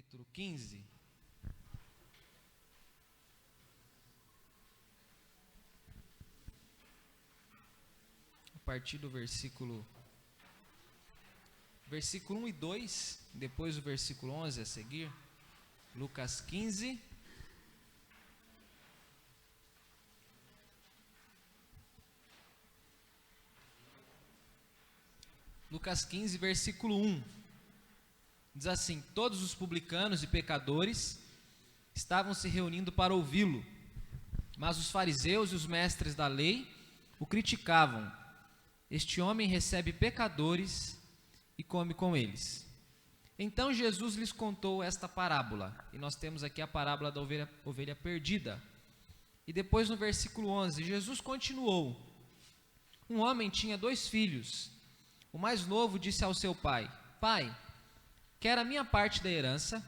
capítulo 15. A partir do versículo 1 e 2, depois o versículo 11 a seguir. Lucas 15. Lucas 15, versículo 1. Diz assim: todos os publicanos e pecadores estavam se reunindo para ouvi-lo, mas os fariseus e os mestres da lei o criticavam. Este homem recebe pecadores e come com eles. Então Jesus lhes contou esta parábola, e nós temos aqui a parábola da ovelha perdida. E depois no versículo 11, Jesus continuou: um homem tinha 2 filhos. O mais novo disse ao seu pai: Pai, quero a minha parte da herança.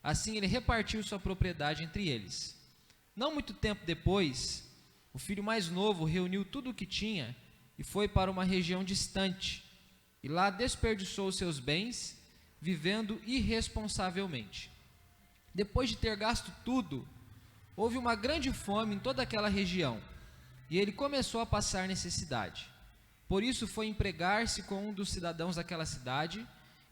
Assim ele repartiu sua propriedade entre eles. Não muito tempo depois, o filho mais novo reuniu tudo o que tinha e foi para uma região distante, e lá desperdiçou seus bens, vivendo irresponsavelmente. Depois de ter gasto tudo, houve uma grande fome em toda aquela região, e ele começou a passar necessidade. Por isso foi empregar-se com um dos cidadãos daquela cidade,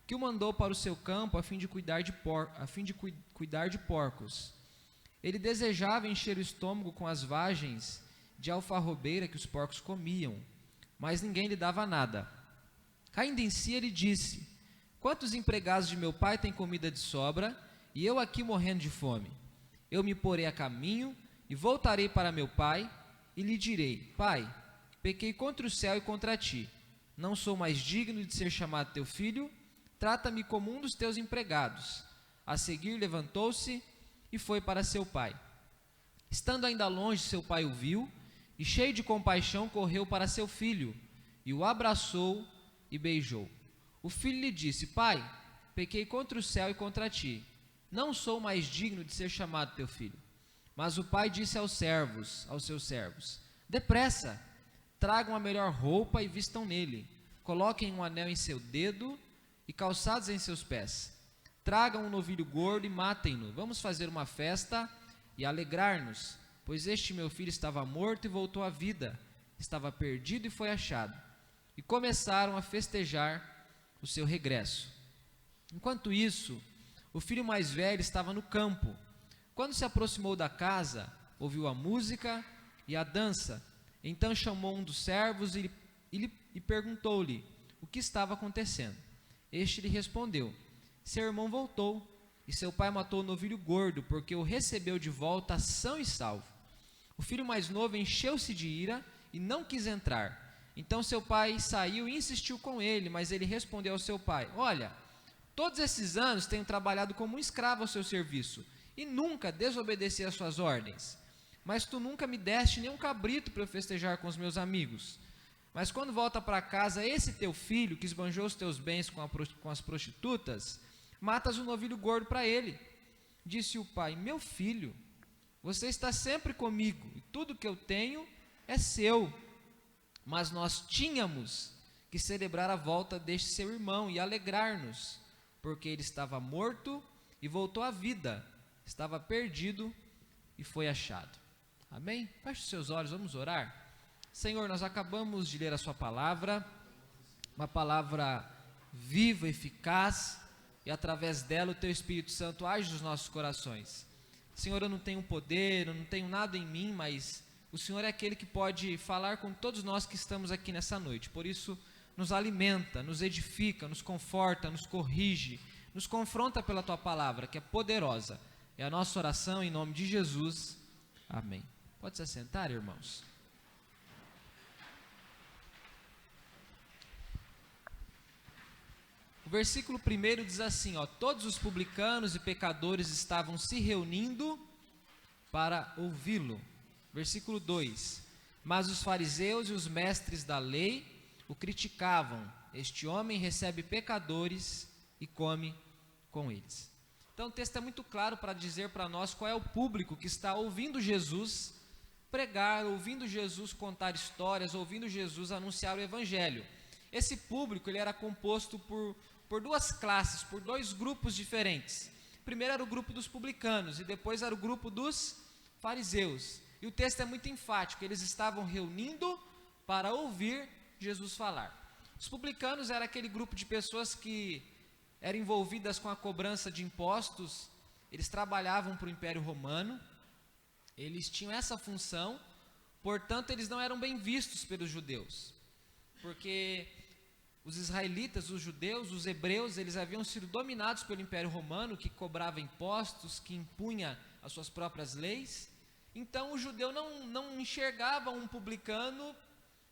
que o mandou para o seu campo a fim de cuidar de porcos. Ele desejava encher o estômago com as vagens de alfarrobeira que os porcos comiam, mas ninguém lhe dava nada. Caindo em si, ele disse: quantos empregados de meu pai têm comida de sobra, e eu aqui morrendo de fome? Eu me porei a caminho e voltarei para meu pai, e lhe direi: Pai, pequei contra o céu e contra ti. Não sou mais digno de ser chamado teu filho. Trata-me como um dos teus empregados. A seguir levantou-se e foi para seu pai. Estando ainda longe, seu pai o viu, e cheio de compaixão correu para seu filho, e o abraçou e beijou. O filho lhe disse: Pai, pequei contra o céu e contra ti. Não sou mais digno de ser chamado teu filho. Mas o pai disse aos seus servos: depressa, tragam a melhor roupa e vistam nele. Coloquem um anel em seu dedo e calçados em seus pés. Tragam um novilho gordo e matem-no. Vamos fazer uma festa e alegrar-nos, pois este meu filho estava morto e voltou à vida, estava perdido e foi achado. E começaram a festejar o seu regresso. Enquanto isso, o filho mais velho estava no campo. Quando se aproximou da casa, ouviu a música e a dança. Então chamou um dos servos e perguntou-lhe o que estava acontecendo. Este lhe respondeu: seu irmão voltou, e seu pai matou o novilho gordo, porque o recebeu de volta são e salvo. O filho mais novo encheu-se de ira e não quis entrar. Então seu pai saiu e insistiu com ele, mas ele respondeu ao seu pai: olha, todos esses anos tenho trabalhado como um escravo ao seu serviço, e nunca desobedeci às suas ordens. Mas tu nunca me deste nem um cabrito para eu festejar com os meus amigos. Mas quando volta para casa esse teu filho, que esbanjou os teus bens com as prostitutas, matas um novilho gordo para ele. Disse o pai: meu filho, você está sempre comigo, e tudo que eu tenho é seu. Mas nós tínhamos que celebrar a volta deste seu irmão e alegrar-nos, porque ele estava morto e voltou à vida, estava perdido e foi achado. Amém? Feche os seus olhos, vamos orar. Senhor, nós acabamos de ler a sua palavra, uma palavra viva, eficaz, e através dela o teu Espírito Santo age nos nossos corações. Senhor, eu não tenho poder, eu não tenho nada em mim, mas o Senhor é aquele que pode falar com todos nós que estamos aqui nessa noite. Por isso, nos alimenta, nos edifica, nos conforta, nos corrige, nos confronta pela tua palavra, que é poderosa. É a nossa oração em nome de Jesus. Amém. Pode se assentar, irmãos. O versículo 1 diz assim, todos os publicanos e pecadores estavam se reunindo para ouvi-lo. Versículo 2, mas os fariseus e os mestres da lei o criticavam. Este homem recebe pecadores e come com eles. Então o texto é muito claro para dizer para nós qual é o público que está ouvindo Jesus pregar, ouvindo Jesus contar histórias, ouvindo Jesus anunciar o evangelho. Esse público ele era composto por 2 classes, por 2 grupos diferentes. primeiro era o grupo dos publicanos e depois era o grupo dos fariseus. E o texto é muito enfático, eles estavam reunindo para ouvir Jesus falar. Os publicanos era aquele grupo de pessoas que eram envolvidas com a cobrança de impostos, eles trabalhavam para o Império Romano, eles tinham essa função, portanto eles não eram bem vistos pelos judeus, porque os israelitas, os judeus, os hebreus, eles haviam sido dominados pelo Império Romano, que cobrava impostos, que impunha as suas próprias leis. Então o judeu não enxergava um publicano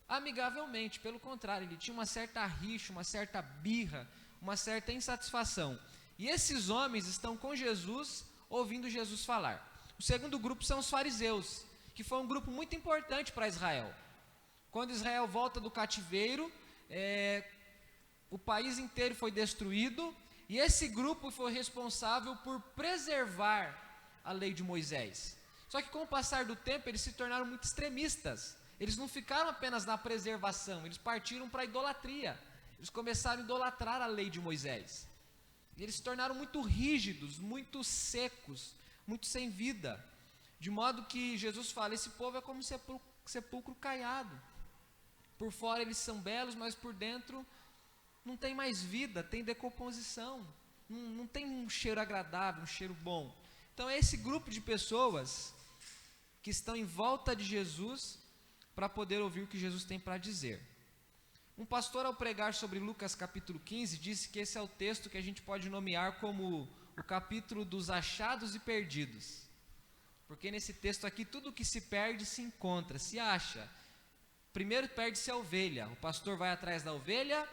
amigavelmente, pelo contrário, ele tinha uma certa rixa, uma certa birra, uma certa insatisfação. E esses homens estão com Jesus, ouvindo Jesus falar. O segundo grupo são os fariseus, que foi um grupo muito importante para Israel. Quando Israel volta do cativeiro, o país inteiro foi destruído, e esse grupo foi responsável por preservar a lei de Moisés. Só que com o passar do tempo, eles se tornaram muito extremistas. Eles não ficaram apenas na preservação, eles partiram para a idolatria. Eles começaram a idolatrar a lei de Moisés. E eles se tornaram muito rígidos, muito secos, muito sem vida. De modo que Jesus fala, esse povo é como sepulcro caiado. Por fora eles são belos, mas por dentro não tem mais vida, tem decomposição. Não tem um cheiro agradável, um cheiro bom. Então é esse grupo de pessoas que estão em volta de Jesus para poder ouvir o que Jesus tem para dizer. Um pastor, ao pregar sobre Lucas capítulo 15, disse que esse é o texto que a gente pode nomear como o capítulo dos achados e perdidos. Porque nesse texto aqui, tudo que se perde se encontra, se acha. Primeiro perde-se a ovelha, o pastor vai atrás da ovelha,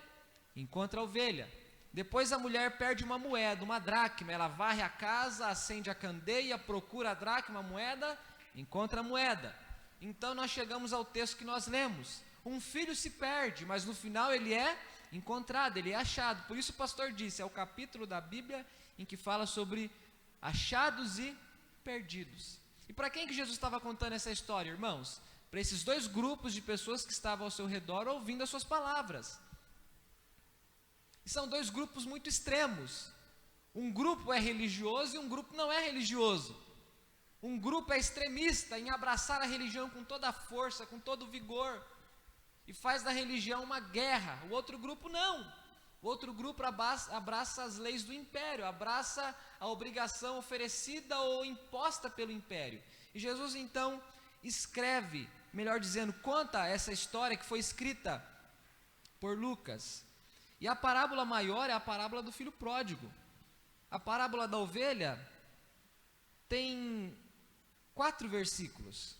encontra a ovelha. Depois a mulher perde uma moeda, uma dracma, ela varre a casa, acende a candeia, procura a dracma, a moeda, encontra a moeda. Então nós chegamos ao texto que nós lemos. Um filho se perde, mas no final ele é encontrado, ele é achado. Por isso o pastor disse, é o capítulo da Bíblia em que fala sobre achados e perdidos. E para quem que Jesus estava contando essa história, irmãos? Para esses dois grupos de pessoas que estavam ao seu redor ouvindo as suas palavras. E são dois grupos muito extremos. Um grupo é religioso e um grupo não é religioso. Um grupo é extremista em abraçar a religião com toda a força, com todo o vigor, e faz da religião uma guerra. O outro grupo não. O outro grupo abraça as leis do império, abraça a obrigação oferecida ou imposta pelo império. E Jesus então escreve, melhor dizendo, conta essa história que foi escrita por Lucas. E a parábola maior é a parábola do filho pródigo. A parábola da ovelha tem 4 versículos.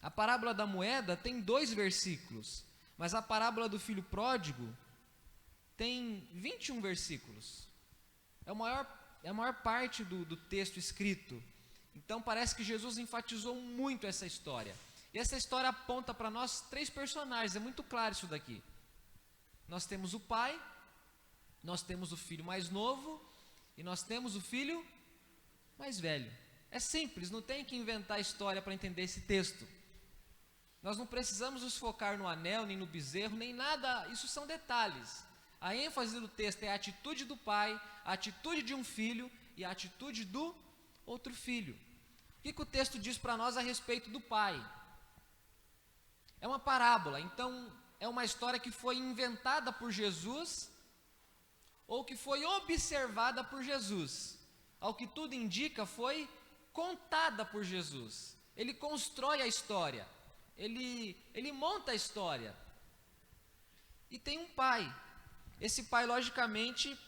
A parábola da moeda tem 2 versículos. Mas a parábola do filho pródigo tem 21 versículos. É a maior parte do texto escrito. Então parece que Jesus enfatizou muito essa história. E essa história aponta para nós 3 personagens, é muito claro isso daqui. Nós temos o pai, nós temos o filho mais novo e nós temos o filho mais velho. É simples, não tem que inventar história para entender esse texto. Nós não precisamos nos focar no anel, nem no bezerro, nem nada, isso são detalhes. A ênfase do texto é a atitude do pai, a atitude de um filho e a atitude do outro filho. O que o texto diz para nós a respeito do pai? É uma parábola, então é uma história que foi inventada por Jesus ou que foi observada por Jesus. Ao que tudo indica, foi contada por Jesus. Ele constrói a história, ele monta a história. E tem um pai. Esse pai, logicamente,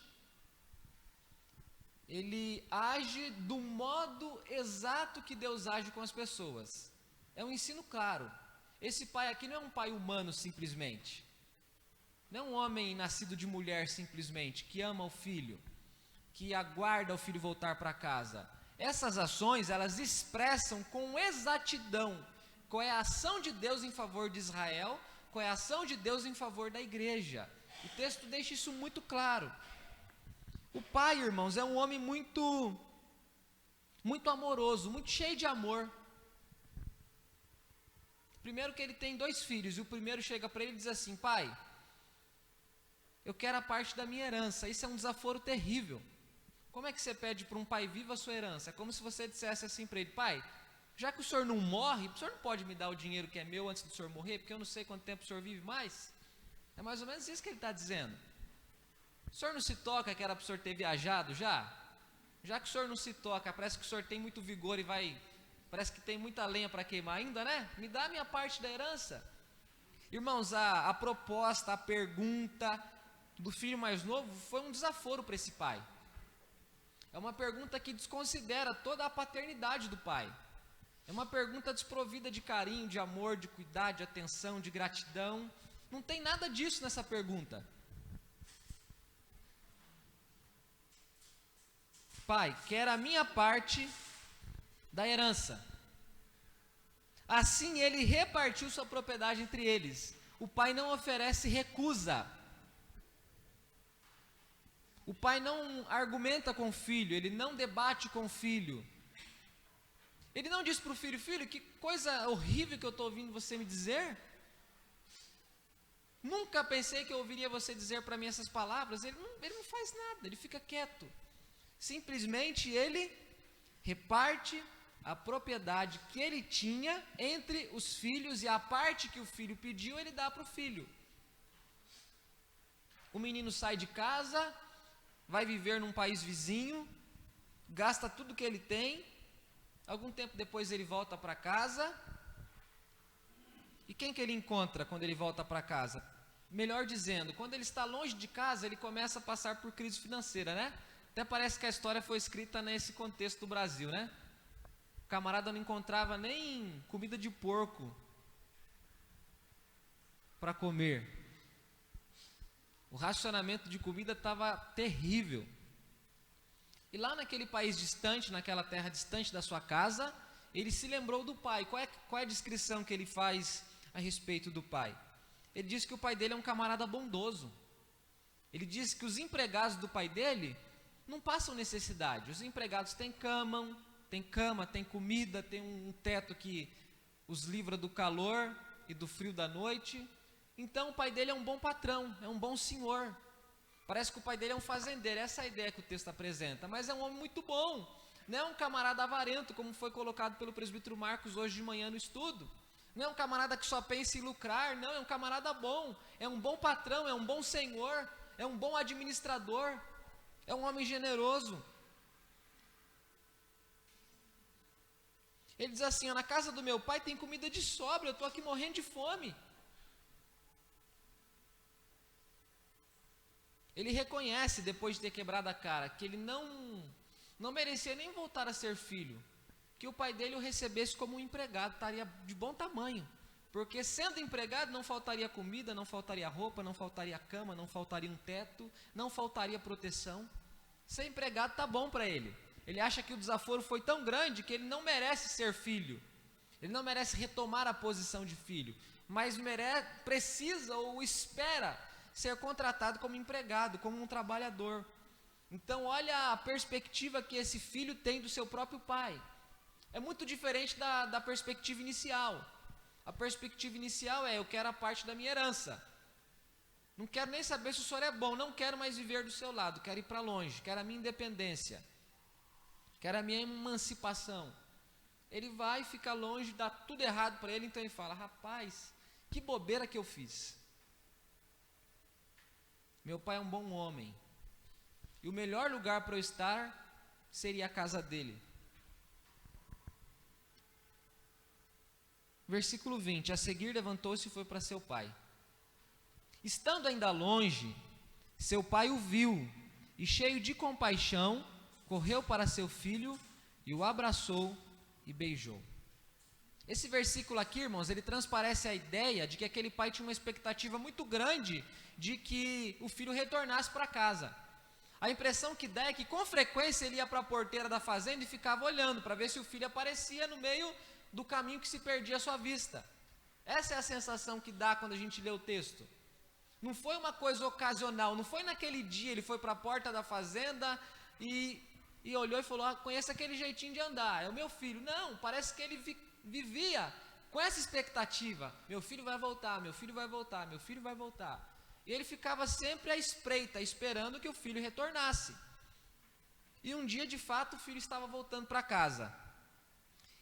ele age do modo exato que Deus age com as pessoas. É um ensino claro. Esse pai aqui não é um pai humano simplesmente. Não é um homem nascido de mulher simplesmente, que ama o filho, que aguarda o filho voltar para casa. Essas ações, elas expressam com exatidão qual é a ação de Deus em favor de Israel, qual é a ação de Deus em favor da igreja. O texto deixa isso muito claro. O pai, irmãos, é um homem muito amoroso, muito cheio de amor. Primeiro que ele tem 2 filhos, e o primeiro chega para ele e diz assim: pai, eu quero a parte da minha herança. Isso é um desaforo terrível. Como é que você pede para um pai vivo a sua herança? É como se você dissesse assim para ele: pai, já que o senhor não morre, o senhor não pode me dar o dinheiro que é meu antes do senhor morrer, porque eu não sei quanto tempo o senhor vive mais? É mais ou menos isso que ele está dizendo. O senhor não se toca que era para o senhor ter viajado já? Já que o senhor não se toca, parece que o senhor tem muito vigor e parece que tem muita lenha para queimar ainda, né? Me dá a minha parte da herança. Irmãos, a proposta, a pergunta do filho mais novo foi um desaforo para esse pai. É uma pergunta que desconsidera toda a paternidade do pai. É uma pergunta desprovida de carinho, de amor, de cuidado, de atenção, de gratidão. Não tem nada disso nessa pergunta. Pai, quer a minha parte da herança. Assim ele repartiu sua propriedade entre eles. O pai não oferece recusa. O pai não argumenta com o filho, ele não debate com o filho. Ele não diz para o filho: filho, que coisa horrível que eu estou ouvindo você me dizer. Nunca pensei que eu ouviria você dizer para mim essas palavras. Ele não faz nada, ele fica quieto. Simplesmente ele reparte a propriedade que ele tinha entre os filhos, e a parte que o filho pediu ele dá para o filho. O menino sai de casa, vai viver num país vizinho, gasta tudo que ele tem. Algum tempo depois ele volta para casa. E quem que ele encontra quando ele volta para casa? Melhor dizendo, quando ele está longe de casa, ele começa a passar por crise financeira, né? Até parece que a história foi escrita nesse contexto do Brasil, né? O camarada não encontrava nem comida de porco para comer. O racionamento de comida estava terrível. E lá naquele país distante, naquela terra distante da sua casa, ele se lembrou do pai. Qual é a descrição que ele faz a respeito do pai? Ele diz que o pai dele é um camarada bondoso. Ele diz que os empregados do pai dele não passam necessidade. Os empregados têm cama, tem comida, tem um teto que os livra do calor e do frio da noite. Então o pai dele é um bom patrão, é um bom senhor. Parece que o pai dele é um fazendeiro, essa é a ideia que o texto apresenta. Mas é um homem muito bom, não é um camarada avarento, como foi colocado pelo presbítero Marcos hoje de manhã no estudo. Não é um camarada que só pensa em lucrar, não, é um camarada bom, é um bom patrão, é um bom senhor, é um bom administrador, é um homem generoso. Ele diz assim: na casa do meu pai tem comida de sobra, eu estou aqui morrendo de fome. Ele reconhece, depois de ter quebrado a cara, que ele não merecia nem voltar a ser filho, que o pai dele o recebesse como um empregado, estaria de bom tamanho, porque sendo empregado não faltaria comida, não faltaria roupa, não faltaria cama, não faltaria um teto, não faltaria proteção. Ser empregado está bom para ele. Ele acha que o desaforo foi tão grande que ele não merece ser filho, ele não merece retomar a posição de filho, mas precisa ou espera ser contratado como empregado, como um trabalhador. Então olha a perspectiva que esse filho tem do seu próprio pai. É muito diferente da perspectiva inicial. A perspectiva inicial é: eu quero a parte da minha herança. Não quero nem saber se o senhor é bom, não quero mais viver do seu lado, quero ir para longe, quero a minha independência, quero a minha emancipação. Ele vai, fica longe, dá tudo errado para ele, então ele fala: rapaz, que bobeira que eu fiz. Meu pai é um bom homem, e o melhor lugar para eu estar seria a casa dele. Versículo 20: a seguir levantou-se e foi para seu pai. Estando ainda longe, seu pai o viu, e cheio de compaixão, correu para seu filho, e o abraçou e beijou. Esse versículo aqui, irmãos, ele transparece a ideia de que aquele pai tinha uma expectativa muito grande de que o filho retornasse para casa. A impressão que dá é que com frequência ele ia para a porteira da fazenda e ficava olhando para ver se o filho aparecia no meio do caminho que se perdia à sua vista. Essa é a sensação que dá quando a gente lê o texto. Não foi uma coisa ocasional, não foi naquele dia ele foi para a porta da fazenda e olhou e falou: conheço aquele jeitinho de andar, é o meu filho. Não, parece que ele vivia com essa expectativa: meu filho vai voltar, meu filho vai voltar, meu filho vai voltar. E ele ficava sempre à espreita, esperando que o filho retornasse. E um dia, de fato, o filho estava voltando para casa.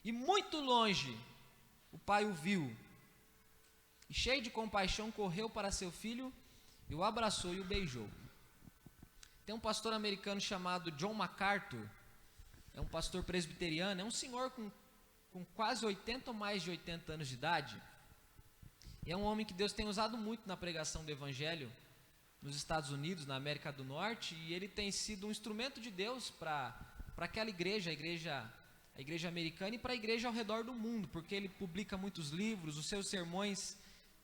E muito longe, o pai o viu. E cheio de compaixão, correu para seu filho e o abraçou e o beijou. Tem um pastor americano chamado John MacArthur. É um pastor presbiteriano, é um senhor com quase 80 ou mais de 80 anos de idade. E é um homem que Deus tem usado muito na pregação do Evangelho nos Estados Unidos, na América do Norte, e ele tem sido um instrumento de Deus para aquela igreja, a igreja americana, e para a igreja ao redor do mundo, porque ele publica muitos livros, os seus sermões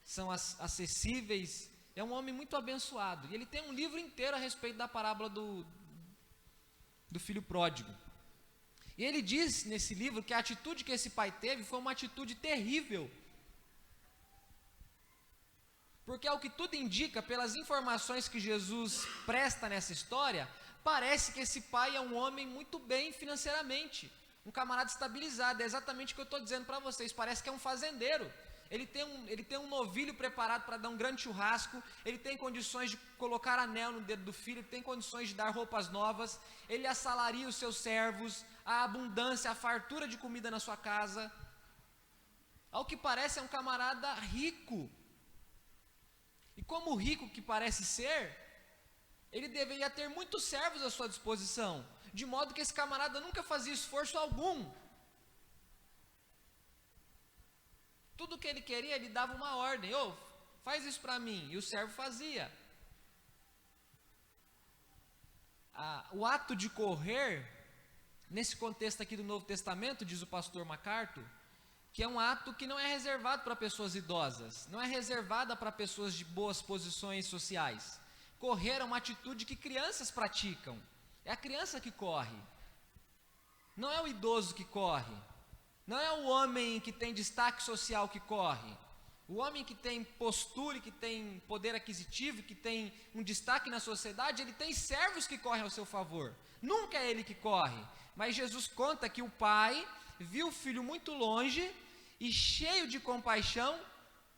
são acessíveis. É um homem muito abençoado, e ele tem um livro inteiro a respeito da parábola do filho pródigo. E ele diz nesse livro que a atitude que esse pai teve foi uma atitude terrível. Porque ao que tudo indica, pelas informações que Jesus presta nessa história, parece que esse pai é um homem muito bem financeiramente, um camarada estabilizado. É exatamente o que eu estou dizendo para vocês, parece que é um fazendeiro. Ele tem um novilho preparado para dar um grande churrasco, ele tem condições de colocar anel no dedo do filho, ele tem condições de dar roupas novas, ele assalaria os seus servos, a abundância, a fartura de comida na sua casa. Ao que parece é um camarada rico. E como rico que parece ser, ele deveria ter muitos servos à sua disposição, de modo que esse camarada nunca fazia esforço algum. Tudo que ele queria, ele dava uma ordem: faz isso para mim, e o servo fazia. O ato de correr, nesse contexto aqui do Novo Testamento, diz o pastor MacArthur, que é um ato que não é reservado para pessoas idosas, não é reservada para pessoas de boas posições sociais. Correr é uma atitude que crianças praticam, é a criança que corre, não é o idoso que corre, não é o homem que tem destaque social que corre. O homem que tem postura, que tem poder aquisitivo, que tem um destaque na sociedade, ele tem servos que correm ao seu favor, nunca é ele que corre. Mas Jesus conta que o pai viu o filho muito longe e, cheio de compaixão,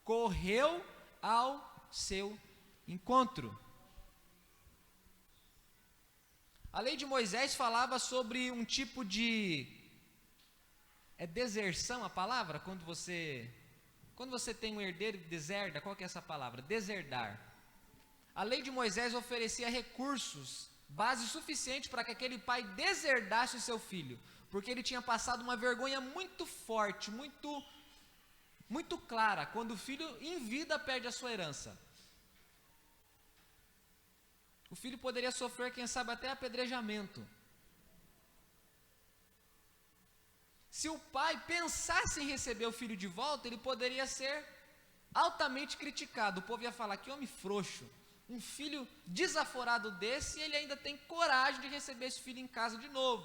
correu ao seu encontro. A lei de Moisés falava sobre um tipo de... É deserção a palavra? Quando você tem um herdeiro e deserda, qual que é essa palavra? Deserdar. A lei de Moisés oferecia recursos, base suficiente para que aquele pai deserdasse o seu filho, porque ele tinha passado uma vergonha muito forte, muito clara, quando o filho em vida perde a sua herança. O filho poderia sofrer, quem sabe, até apedrejamento. Se o pai pensasse em receber o filho de volta, ele poderia ser altamente criticado. O povo ia falar: que homem frouxo, um filho desaforado desse, e ele ainda tem coragem de receber esse filho em casa de novo.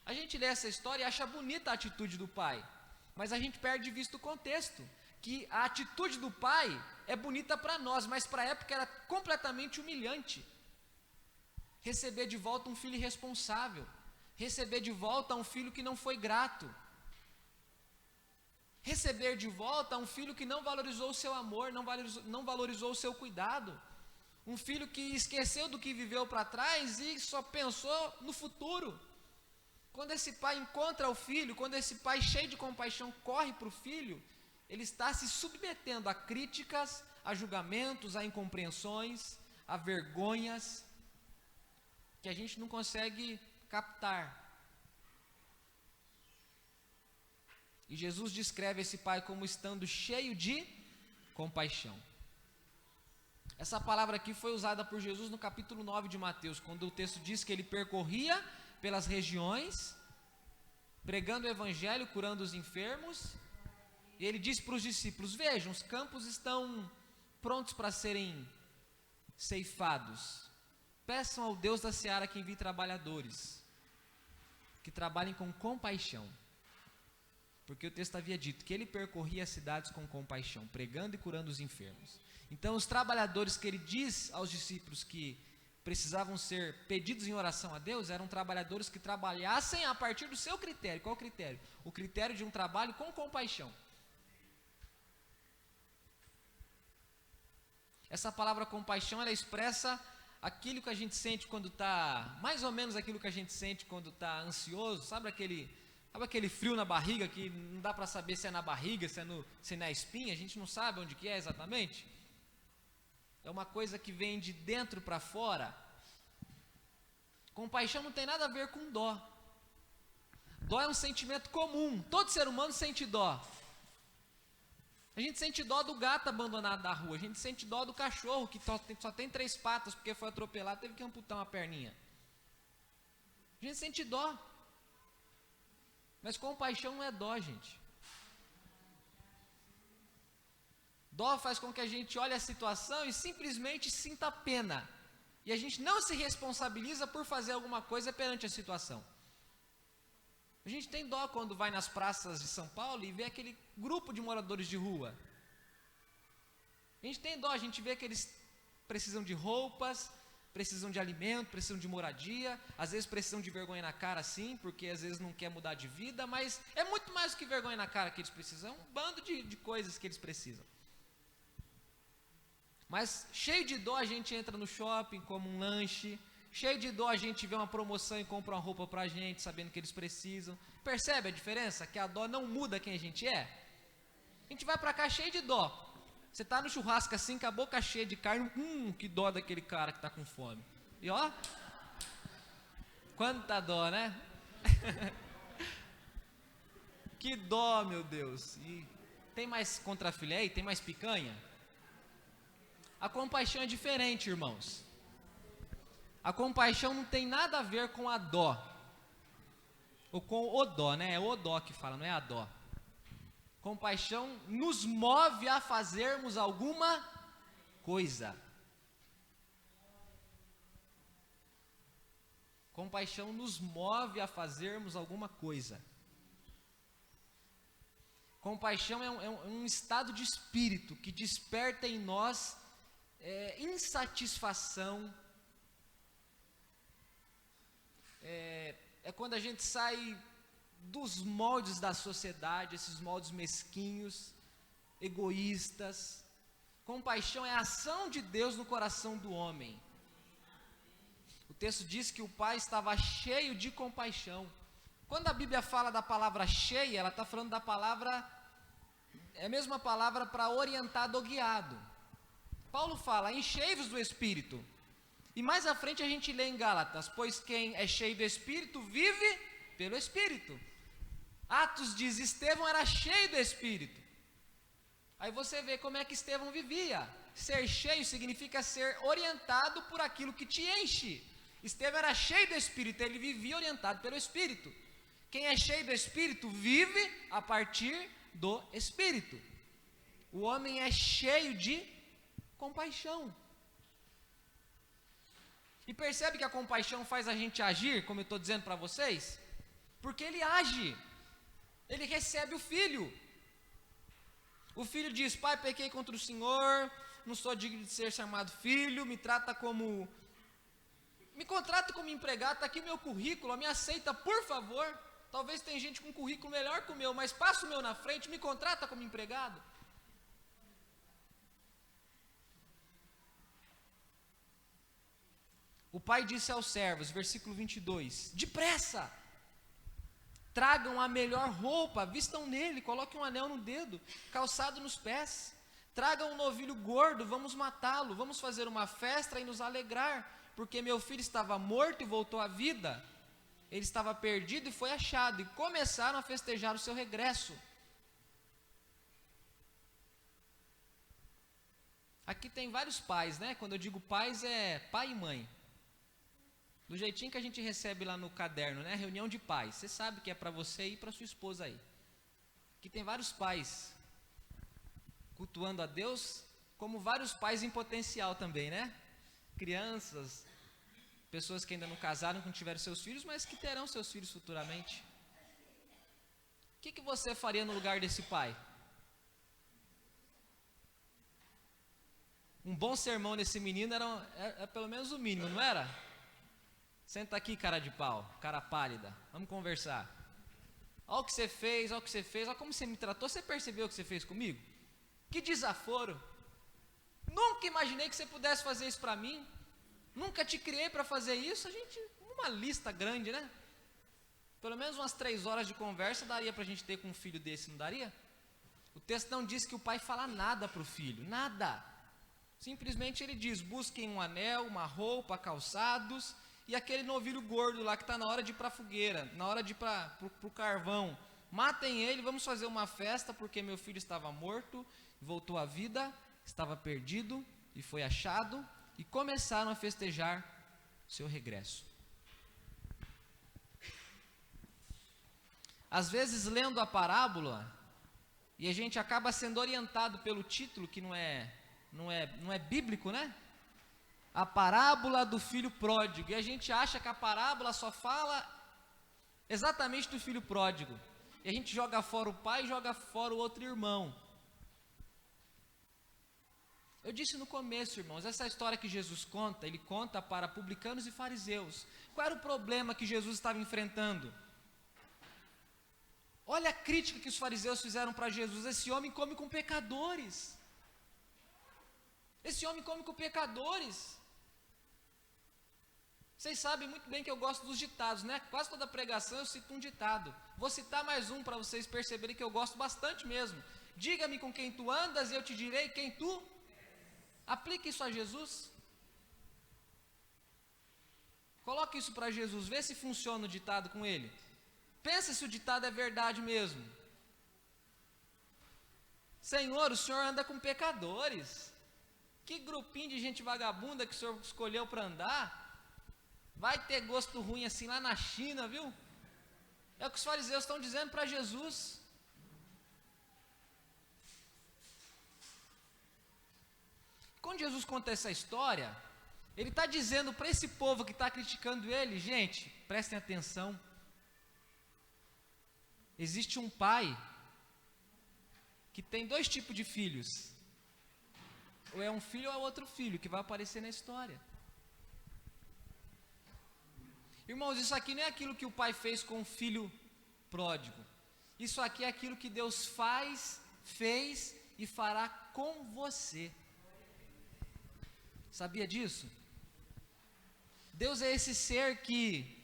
A gente lê essa história e acha bonita a atitude do pai, mas a gente perde de vista o contexto, que a atitude do pai é bonita para nós, mas para a época era completamente humilhante. Receber de volta um filho irresponsável, receber de volta um filho que não foi grato, receber de volta um filho que não valorizou o seu amor, não valorizou o seu cuidado, um filho que esqueceu do que viveu para trás e só pensou no futuro. Quando esse pai encontra o filho, quando esse pai cheio de compaixão corre para o filho, ele está se submetendo a críticas, a julgamentos, a incompreensões, a vergonhas, que a gente não consegue captar. E Jesus descreve esse pai como estando cheio de compaixão. Essa palavra aqui foi usada por Jesus no capítulo 9 de Mateus, quando o texto diz que ele percorria pelas regiões, pregando o evangelho, curando os enfermos, e ele disse para os discípulos: vejam, os campos estão prontos para serem ceifados, peçam ao Deus da seara que envie trabalhadores, que trabalhem com compaixão, porque o texto havia dito que ele percorria as cidades com compaixão, pregando e curando os enfermos. Então os trabalhadores que ele diz aos discípulos que precisavam ser pedidos em oração a Deus, eram trabalhadores que trabalhassem a partir do seu critério. Qual o critério? O critério de um trabalho com compaixão. Essa palavra compaixão, ela expressa aquilo que a gente sente quando está, mais ou menos aquilo que a gente sente quando está ansioso, sabe aquele frio na barriga que não dá para saber se é na barriga, se é na espinha, a gente não sabe onde que é exatamente? É uma coisa que vem de dentro para fora. Compaixão não tem nada a ver com dó. Dó é um sentimento comum, todo ser humano sente dó. A gente sente dó do gato abandonado na rua, a gente sente dó do cachorro que só tem 3 patas porque foi atropelado, teve que amputar uma perninha. A gente sente dó. Mas compaixão não é dó, gente. Dó faz com que a gente olhe a situação e simplesmente sinta pena. E a gente não se responsabiliza por fazer alguma coisa perante a situação. A gente tem dó quando vai nas praças de São Paulo e vê aquele grupo de moradores de rua. A gente tem dó, a gente vê que eles precisam de roupas, precisam de alimento, precisam de moradia, às vezes precisam de vergonha na cara sim, porque às vezes não quer mudar de vida, mas é muito mais do que vergonha na cara que eles precisam, é um bando de coisas que eles precisam. Mas cheio de dó a gente entra no shopping, come um lanche, cheio de dó a gente vê uma promoção e compra uma roupa pra gente, sabendo que eles precisam. Percebe a diferença? Que a dó não muda quem a gente é? A gente vai pra cá cheio de dó. Você tá no churrasco assim, com a boca cheia de carne, que dó daquele cara que tá com fome. E ó, quanta dó, né? Que dó, meu Deus. E tem mais contrafilé e tem mais picanha? A compaixão é diferente, irmãos. A compaixão não tem nada a ver com a dó. Ou com o dó, né? É o dó que fala, não é a dó. Compaixão nos move a fazermos alguma coisa. Compaixão nos move a fazermos alguma coisa. Compaixão é um estado de espírito que desperta em nós insatisfação. É quando a gente sai dos moldes da sociedade, esses moldes mesquinhos, egoístas. Compaixão é a ação de Deus no coração do homem. O texto diz que o pai estava cheio de compaixão. Quando a Bíblia fala da palavra cheia, ela está falando da palavra, é a mesma palavra para orientado ou guiado. Paulo fala, enchei-vos do Espírito. E mais à frente a gente lê em Gálatas, pois quem é cheio do Espírito vive pelo Espírito. Atos diz, Estevão era cheio do Espírito. Aí você vê como é que Estevão vivia. Ser cheio significa ser orientado por aquilo que te enche. Estevão era cheio do Espírito, ele vivia orientado pelo Espírito. Quem é cheio do Espírito vive a partir do Espírito. O homem é cheio de compaixão. E percebe que a compaixão faz a gente agir, como eu estou dizendo para vocês? Porque ele age. Ele recebe o filho. O filho diz, pai, pequei contra o Senhor, não sou digno de ser chamado filho, me contrata como empregado, está aqui meu currículo, me aceita, por favor. Talvez tenha gente com um currículo melhor que o meu, mas passa o meu na frente, me contrata como empregado. O pai disse aos servos, versículo 22, depressa, tragam a melhor roupa, vistam nele, coloquem um anel no dedo, calçado nos pés, tragam um novilho gordo, vamos matá-lo, vamos fazer uma festa e nos alegrar, porque meu filho estava morto e voltou à vida, ele estava perdido e foi achado, e começaram a festejar o seu regresso. Aqui tem vários pais, né? Quando eu digo pais é pai e mãe. Do jeitinho que a gente recebe lá no caderno, né? Reunião de pais. Você sabe que é para você e para sua esposa aí. Aqui tem vários pais cultuando a Deus, como vários pais em potencial também, né? Crianças, pessoas que ainda não casaram, que não tiveram seus filhos, mas que terão seus filhos futuramente. O que você faria no lugar desse pai? Um bom sermão nesse menino era pelo menos o mínimo, não era? Senta aqui, cara de pau, cara pálida, vamos conversar. Olha o que você fez, olha como você me tratou, você percebeu o que você fez comigo? Que desaforo. Nunca imaginei que você pudesse fazer isso para mim. Nunca te criei para fazer isso. A gente, uma lista grande, né? Pelo menos umas 3 horas de conversa daria para a gente ter com um filho desse, não daria? O texto não diz que o pai fala nada para o filho, nada. Simplesmente ele diz, busquem um anel, uma roupa, calçados, e aquele novilho gordo lá que está na hora de ir para a fogueira, na hora de ir para o carvão. Matem ele, vamos fazer uma festa, porque meu filho estava morto, voltou à vida, estava perdido e foi achado, e começaram a festejar seu regresso. Às vezes, lendo a parábola, e a gente acaba sendo orientado pelo título, que não é bíblico, né? A parábola do filho pródigo. E a gente acha que a parábola só fala exatamente do filho pródigo. E a gente joga fora o pai e joga fora o outro irmão. Eu disse no começo, irmãos, essa história que Jesus conta, ele conta para publicanos e fariseus. Qual era o problema que Jesus estava enfrentando? Olha a crítica que os fariseus fizeram para Jesus. Esse homem come com pecadores. Esse homem come com pecadores. Vocês sabem muito bem que eu gosto dos ditados, né? Quase toda pregação eu cito um ditado. Vou citar mais um para vocês perceberem que eu gosto bastante mesmo. Diga-me com quem tu andas e eu te direi quem tu. Aplique isso a Jesus. Coloque isso para Jesus, vê se funciona o ditado com ele. Pensa se o ditado é verdade mesmo. Senhor, o Senhor anda com pecadores. Que grupinho de gente vagabunda que o Senhor escolheu para andar. Vai ter gosto ruim assim lá na China, viu? É o que os fariseus estão dizendo para Jesus. Quando Jesus conta essa história, ele está dizendo para esse povo que está criticando ele, gente, prestem atenção. Existe um pai que tem 2 tipos de filhos. Ou é um filho ou é outro filho que vai aparecer na história. Irmãos, isso aqui não é aquilo que o pai fez com o filho pródigo. Isso aqui é aquilo que Deus faz, fez e fará com você. Sabia disso? Deus é esse ser que,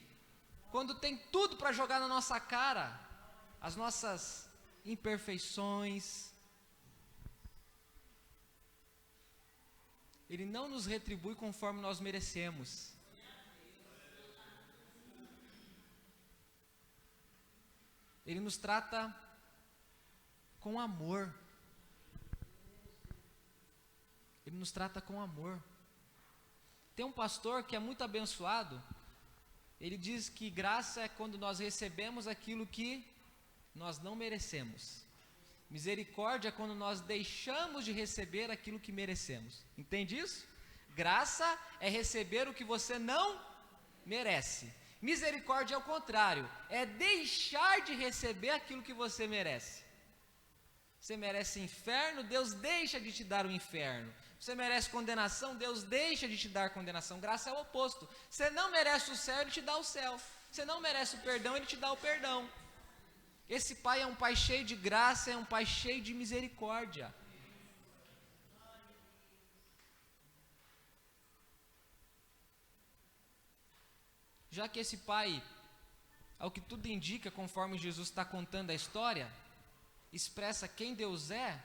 quando tem tudo para jogar na nossa cara, as nossas imperfeições, Ele não nos retribui conforme nós merecemos. Ele nos trata com amor. Ele nos trata com amor. Tem um pastor que é muito abençoado. Ele diz que graça é quando nós recebemos aquilo que nós não merecemos. Misericórdia é quando nós deixamos de receber aquilo que merecemos. Entende isso? Graça é receber o que você não merece. Misericórdia é o contrário, é deixar de receber aquilo que você merece. Você merece inferno, Deus deixa de te dar o inferno. Você merece condenação, Deus deixa de te dar condenação. Graça é o oposto. Você não merece o céu, Ele te dá o céu. Você não merece o perdão, Ele te dá o perdão. Esse pai é um pai cheio de graça, é um pai cheio de misericórdia. Já que esse pai, ao que tudo indica, conforme Jesus está contando a história, expressa quem Deus é,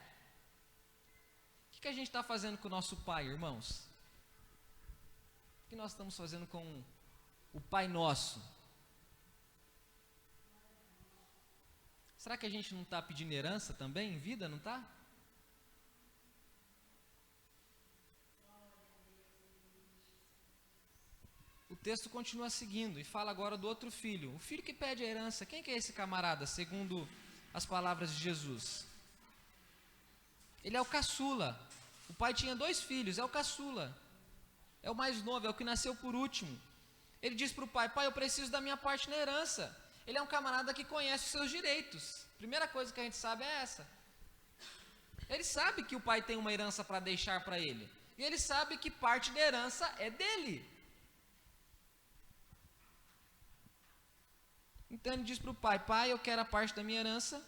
o que a gente está fazendo com o nosso pai, irmãos? O que nós estamos fazendo com o Pai Nosso? Será que a gente não está pedindo herança também em vida, não está? O texto continua seguindo e fala agora do outro filho. O filho que pede a herança. Quem que é esse camarada, segundo as palavras de Jesus? Ele é o caçula. O pai tinha 2 filhos, é o caçula. É o mais novo, é o que nasceu por último. Ele diz para o pai, pai, eu preciso da minha parte na herança. Ele é um camarada que conhece os seus direitos. Primeira coisa que a gente sabe é essa. Ele sabe que o pai tem uma herança para deixar para ele. E ele sabe que parte da herança é dele. Então ele diz para o pai, pai, eu quero a parte da minha herança.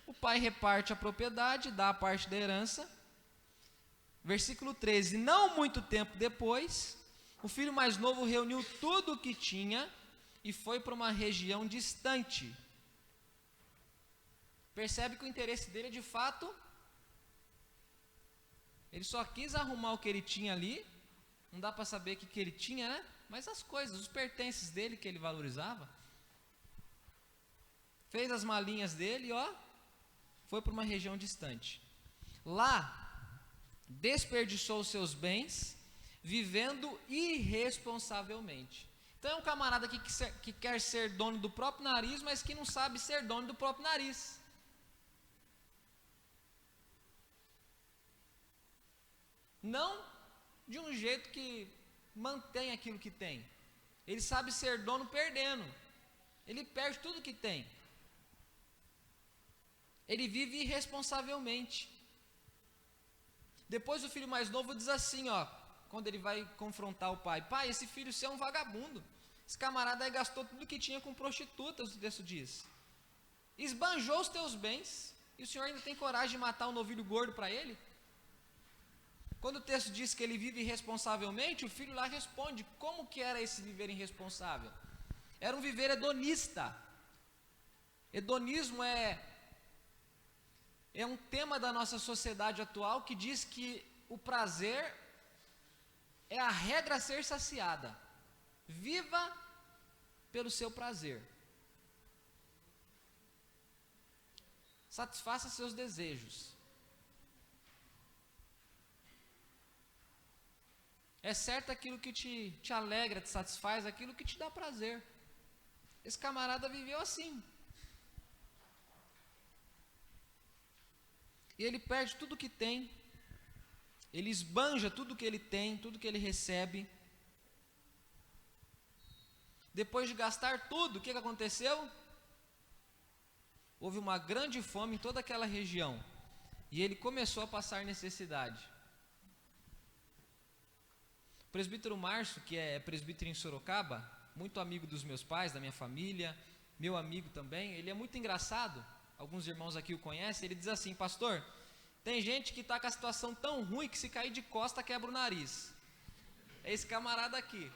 O pai reparte a propriedade, dá a parte da herança. Versículo 13, não muito tempo depois, O filho mais novo reuniu tudo o que tinha e foi para uma região distante. Percebe que o interesse dele é de fato, ele só quis arrumar o que ele tinha ali, não dá para saber o que ele tinha, né? Mas as coisas, os pertences dele que ele valorizava. Fez as malinhas dele e foi para uma região distante. Lá, desperdiçou os seus bens, vivendo irresponsavelmente. Então é um camarada que quer ser dono do próprio nariz, mas que não sabe ser dono do próprio nariz. Não de um jeito que mantém aquilo que tem. Ele sabe ser dono perdendo. Ele perde tudo que tem. Ele vive irresponsavelmente. Depois o filho mais novo diz assim, quando ele vai confrontar o pai: pai, esse filho seu é um vagabundo. Esse camarada aí gastou tudo que tinha com prostitutas, o texto diz. Esbanjou os teus bens, e o senhor ainda tem coragem de matar um novilho gordo para ele? Quando o texto diz que ele vive irresponsavelmente, o filho lá responde: como que era esse viver irresponsável? Era um viver hedonista. Hedonismo é um tema da nossa sociedade atual que diz que o prazer é a regra a ser saciada. Viva pelo seu prazer. Satisfaça seus desejos. É certo aquilo que te alegra, te satisfaz, aquilo que te dá prazer. Esse camarada viveu assim. E ele perde tudo que tem. Ele esbanja tudo que ele tem, tudo que ele recebe. Depois de gastar tudo, o que aconteceu? Houve uma grande fome em toda aquela região. E ele começou a passar necessidade. O presbítero Márcio, que é presbítero em Sorocaba, muito amigo dos meus pais, da minha família, meu amigo também, ele é muito engraçado. Alguns irmãos aqui o conhecem. Ele diz assim: pastor, tem gente que está com a situação tão ruim que se cair de costa quebra o nariz. É esse camarada aqui.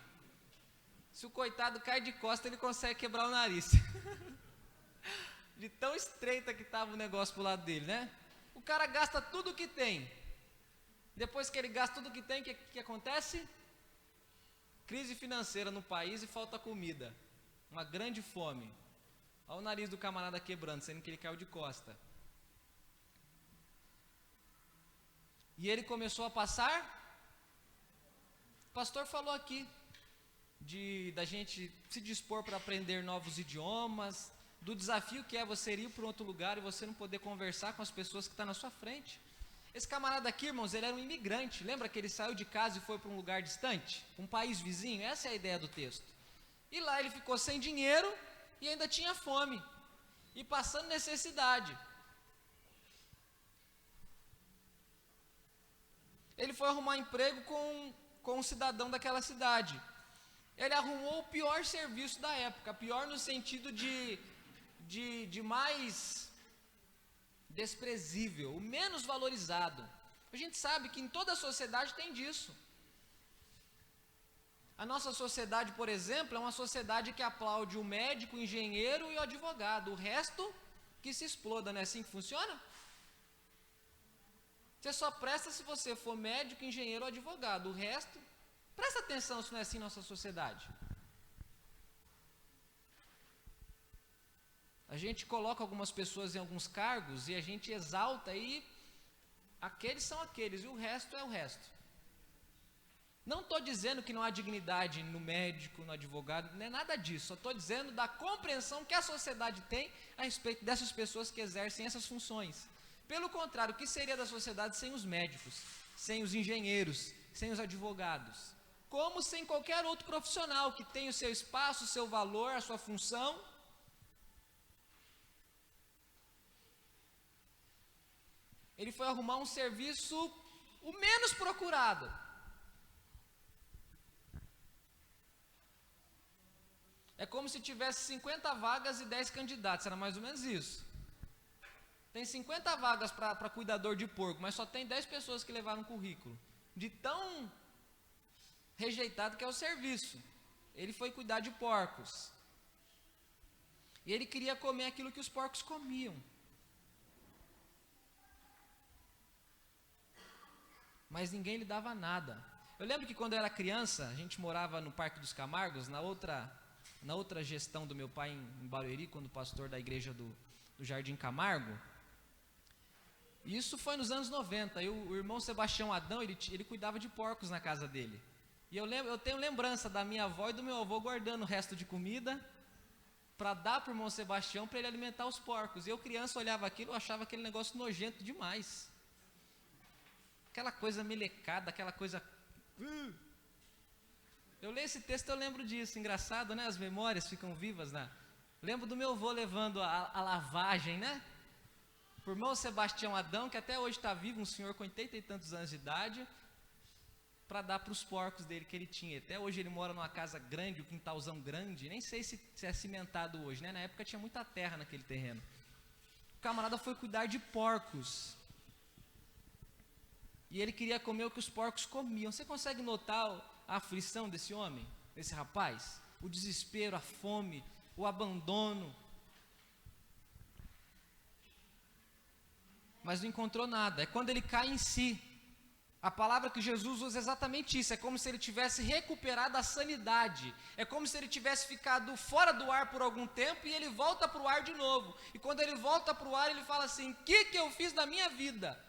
Se o coitado cai de costa, ele consegue quebrar o nariz. De tão estreita que estava o negócio pro lado dele, né? O cara gasta tudo o que tem. Depois que ele gasta tudo o que tem, o que acontece? Crise financeira no país e falta comida. Uma grande fome. Olha o nariz do camarada quebrando, sendo que ele caiu de costa. E ele começou a passar. O pastor falou aqui da gente se dispor para aprender novos idiomas, do desafio que é você ir para um outro lugar e você não poder conversar com as pessoas que estão na sua frente. Esse camarada aqui, irmãos, ele era um imigrante. Lembra que ele saiu de casa e foi para um lugar distante? Um país vizinho? Essa é a ideia do texto. E lá ele ficou sem dinheiro e ainda tinha fome. E passando necessidade. Ele foi arrumar emprego com um cidadão daquela cidade. Ele arrumou o pior serviço da época. Pior no sentido de mais desprezível, o menos valorizado. A gente sabe que em toda a sociedade tem disso. A nossa sociedade, por exemplo, é uma sociedade que aplaude o médico, o engenheiro e o advogado. O resto que se exploda, não é assim que funciona? Você só presta se você for médico, engenheiro ou advogado. O resto, presta atenção se não é assim na nossa sociedade. A gente coloca algumas pessoas em alguns cargos e a gente exalta e aqueles são aqueles e o resto é o resto. Não estou dizendo que não há dignidade no médico, no advogado, não é nada disso. Só estou dizendo da compreensão que a sociedade tem a respeito dessas pessoas que exercem essas funções. Pelo contrário, o que seria da sociedade sem os médicos, sem os engenheiros, sem os advogados? Como sem qualquer outro profissional que tem o seu espaço, o seu valor, a sua função. Ele foi arrumar um serviço o menos procurado. É como se tivesse 50 vagas e 10 candidatos, era mais ou menos isso. Tem 50 vagas para cuidador de porco, mas só tem 10 pessoas que levaram currículo. De tão rejeitado, que é o serviço. Ele foi cuidar de porcos. E ele queria comer aquilo que os porcos comiam. Mas ninguém lhe dava nada. Eu lembro que quando eu era criança, a gente morava no Parque dos Camargos, na outra gestão do meu pai em Barueri, quando pastor da igreja do Jardim Camargo. E isso foi nos anos 90. E o irmão Sebastião Adão, ele cuidava de porcos na casa dele. E eu tenho lembrança da minha avó e do meu avô guardando o resto de comida para dar para o irmão Sebastião, para ele alimentar os porcos. E eu, criança, olhava aquilo e achava aquele negócio nojento demais. Aquela coisa melecada, aquela coisa... Eu leio esse texto, eu lembro disso. Engraçado, né? As memórias ficam vivas, né? Lembro do meu avô levando a lavagem, né? Por irmão Sebastião Adão, que até hoje está vivo, um senhor com 80 e tantos anos de idade, para dar para os porcos dele que ele tinha. Até hoje ele mora numa casa grande, um quintalzão grande, nem sei se é cimentado hoje, né? Na época tinha muita terra naquele terreno. O camarada foi cuidar de porcos. E ele queria comer o que os porcos comiam. Você consegue notar a aflição desse homem, desse rapaz? O desespero, a fome, o abandono. Mas não encontrou nada. É quando ele cai em si. A palavra que Jesus usa é exatamente isso. É como se ele tivesse recuperado a sanidade. É como se ele tivesse ficado fora do ar por algum tempo e ele volta para o ar de novo. E quando ele volta para o ar, ele fala assim: o que eu fiz da minha vida?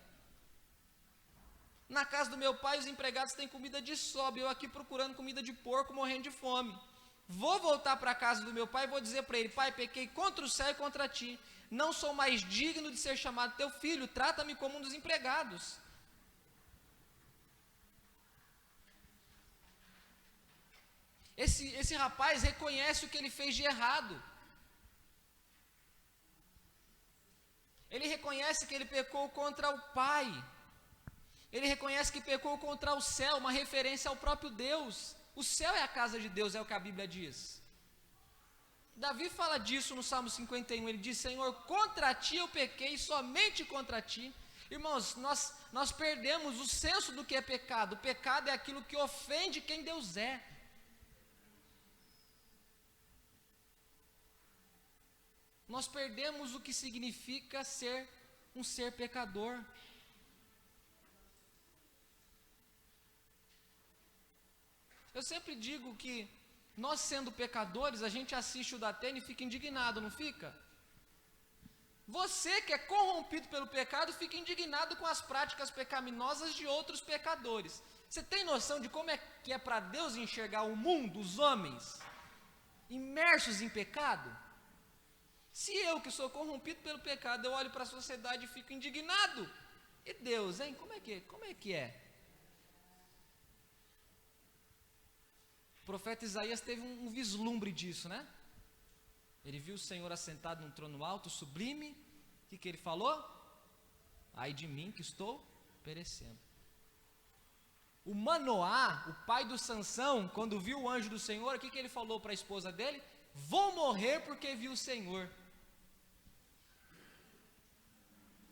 Na casa do meu pai, os empregados têm comida de sobra. Eu aqui procurando comida de porco, morrendo de fome. Vou voltar para a casa do meu pai e vou dizer para ele: pai, pequei contra o céu e contra ti. Não sou mais digno de ser chamado teu filho. Trata-me como um dos empregados. Esse rapaz reconhece o que ele fez de errado. Ele reconhece que ele pecou contra o Pai. Ele reconhece que pecou contra o céu, uma referência ao próprio Deus. O céu é a casa de Deus, é o que a Bíblia diz. Davi fala disso no Salmo 51, ele diz: Senhor, contra ti eu pequei, somente contra ti. Irmãos, nós perdemos o senso do que é pecado. O pecado é aquilo que ofende quem Deus é. Nós perdemos o que significa ser um ser pecador. Eu sempre digo que nós, sendo pecadores, a gente assiste o Datena e fica indignado, não fica? Você que é corrompido pelo pecado fica indignado com as práticas pecaminosas de outros pecadores. Você tem noção de como é que é para Deus enxergar o mundo, os homens, imersos em pecado? Se eu, que sou corrompido pelo pecado, eu olho para a sociedade e fico indignado, e Deus, hein? Como é que é? O profeta Isaías teve um vislumbre disso, né? Ele viu o Senhor assentado num trono alto, sublime. O que ele falou? Ai de mim que estou perecendo. O Manoá, o pai do Sansão, quando viu o anjo do Senhor, o que ele falou para a esposa dele? Vou morrer porque vi o Senhor.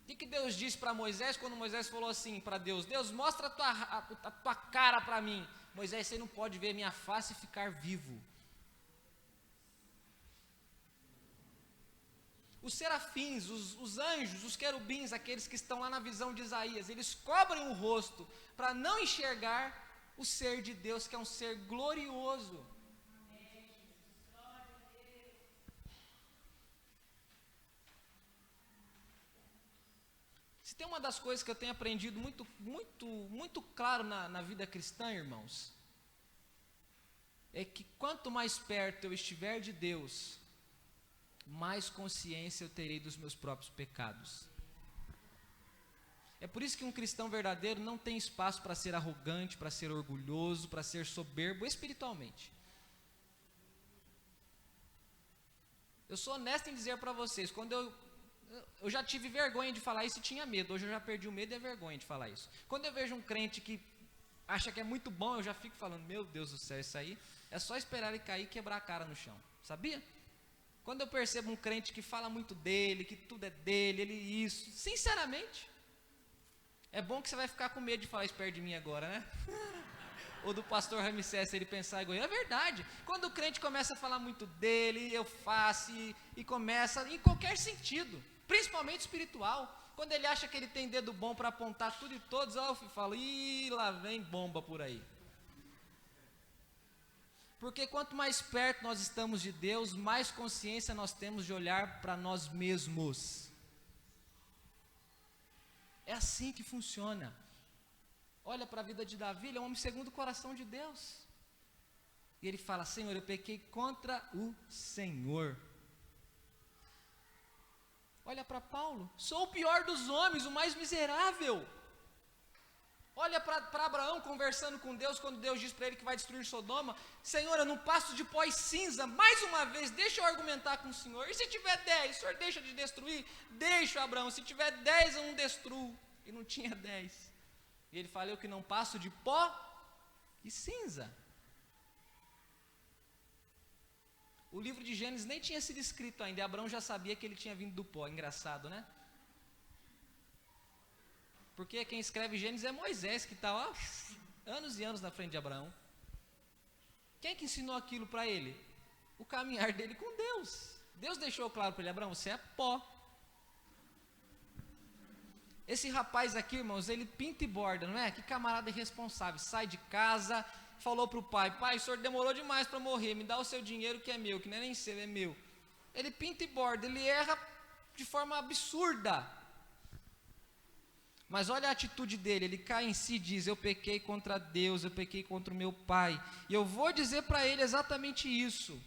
O que Deus disse para Moisés quando Moisés falou assim para Deus: Deus, mostra a tua cara para mim. Moisés, você não pode ver minha face e ficar vivo. Os serafins, os anjos, os querubins, aqueles que estão lá na visão de Isaías, eles cobrem o rosto para não enxergar o ser de Deus, que é um ser glorioso. Se tem uma das coisas que eu tenho aprendido muito claro na vida cristã, irmãos, é que quanto mais perto eu estiver de Deus, mais consciência eu terei dos meus próprios pecados. É por isso que um cristão verdadeiro não tem espaço para ser arrogante, para ser orgulhoso, para ser soberbo espiritualmente. Eu sou honesto em dizer para vocês, quando eu já tive vergonha de falar isso e tinha medo. Hoje eu já perdi o medo e a vergonha de falar isso. Quando eu vejo um crente que acha que é muito bom, eu já fico falando: meu Deus do céu, isso aí é só esperar ele cair e quebrar a cara no chão. Sabia? Quando eu percebo um crente que fala muito dele, que tudo é dele, ele isso, sinceramente, é bom que você vai ficar com medo de falar isso perto de mim agora, né? ou do pastor Ramsés, ele pensar igual, é verdade, quando o crente começa a falar muito dele, eu faço, e começa, em qualquer sentido, principalmente espiritual, quando ele acha que ele tem dedo bom para apontar tudo e todos, eu falo, ih, lá vem bomba por aí. Porque quanto mais perto nós estamos de Deus, mais consciência nós temos de olhar para nós mesmos. É assim que funciona. Olha para a vida de Davi, ele é um homem segundo o coração de Deus. E ele fala, Senhor, eu pequei contra o Senhor. Olha para Paulo, sou o pior dos homens, o mais miserável. Olha para Abraão conversando com Deus, quando Deus diz para ele que vai destruir Sodoma, Senhor, eu não passo de pó e cinza, mais uma vez, deixa eu argumentar com o Senhor, e se tiver 10, o Senhor deixa de destruir? Deixa, Abraão, se tiver 10 eu não destruo, e não tinha 10, e ele fala, eu que não passo de pó e cinza. O livro de Gênesis nem tinha sido escrito ainda, e Abraão já sabia que ele tinha vindo do pó, engraçado, né? Porque quem escreve Gênesis é Moisés, que está anos e anos na frente de Abraão. Quem que ensinou aquilo para ele? O caminhar dele com Deus. Deus deixou claro para ele, Abraão, você é pó. Esse rapaz aqui, irmãos, ele pinta e borda, não é? Que camarada irresponsável, sai de casa, falou para o pai, pai, o senhor demorou demais para morrer, me dá o seu dinheiro que é meu, que não é nem seu, é meu. Ele pinta e borda, ele erra de forma absurda. Mas olha a atitude dele, ele cai em si e diz, eu pequei contra Deus, eu pequei contra o meu pai. E eu vou dizer para ele exatamente isso.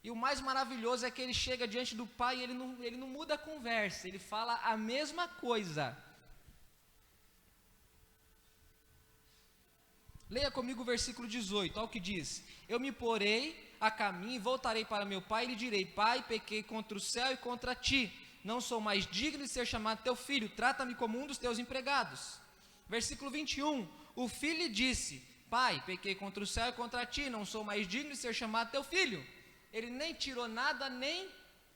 E o mais maravilhoso é que ele chega diante do pai e ele não muda a conversa, ele fala a mesma coisa. Leia comigo o versículo 18, olha o que diz. Eu me porei a caminho e voltarei para meu pai e lhe direi, pai, pequei contra o céu e contra ti. Não sou mais digno de ser chamado teu filho, trata-me como um dos teus empregados. Versículo 21, o filho lhe disse, pai, pequei contra o céu e contra ti, não sou mais digno de ser chamado teu filho. Ele nem tirou nada, nem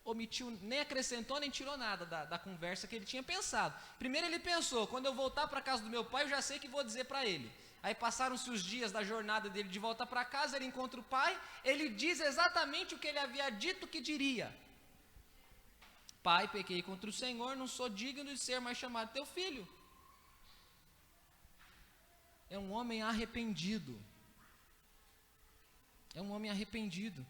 omitiu, nem acrescentou, nem tirou nada da conversa que ele tinha pensado. Primeiro ele pensou, quando eu voltar para a casa do meu pai, eu já sei o que vou dizer para ele. Aí passaram-se os dias da jornada dele de volta para casa, ele encontra o pai, ele diz exatamente o que ele havia dito que diria. Pai, pequei contra o Senhor, não sou digno de ser mais chamado teu filho. É um homem arrependido. É um homem arrependido.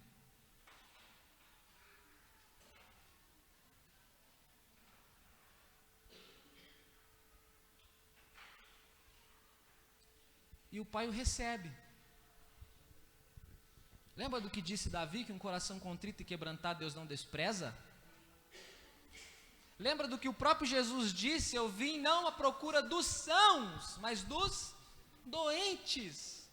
E o pai o recebe. Lembra do que disse Davi, que um coração contrito e quebrantado Deus não despreza? Lembra do que o próprio Jesus disse, eu vim não à procura dos sãos, mas dos doentes.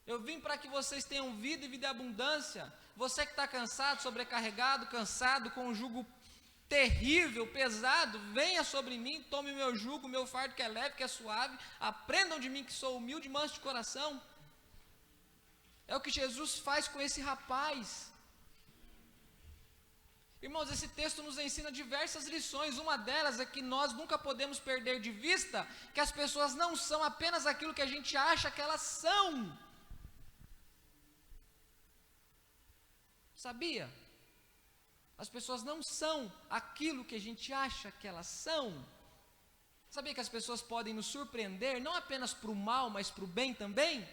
Eu vim para que vocês tenham vida e vida em abundância. Você que está cansado, sobrecarregado, cansado, com um jugo terrível, pesado, venha sobre mim, tome o meu jugo, o meu fardo que é leve, que é suave, aprendam de mim que sou humilde e manso de coração. É o que Jesus faz com esse rapaz. Irmãos, esse texto nos ensina diversas lições, uma delas é que nós nunca podemos perder de vista que as pessoas não são apenas aquilo que a gente acha que elas são. Sabia? As pessoas não são aquilo que a gente acha que elas são. Sabia que as pessoas podem nos surpreender, não apenas para o mal, mas para o bem também?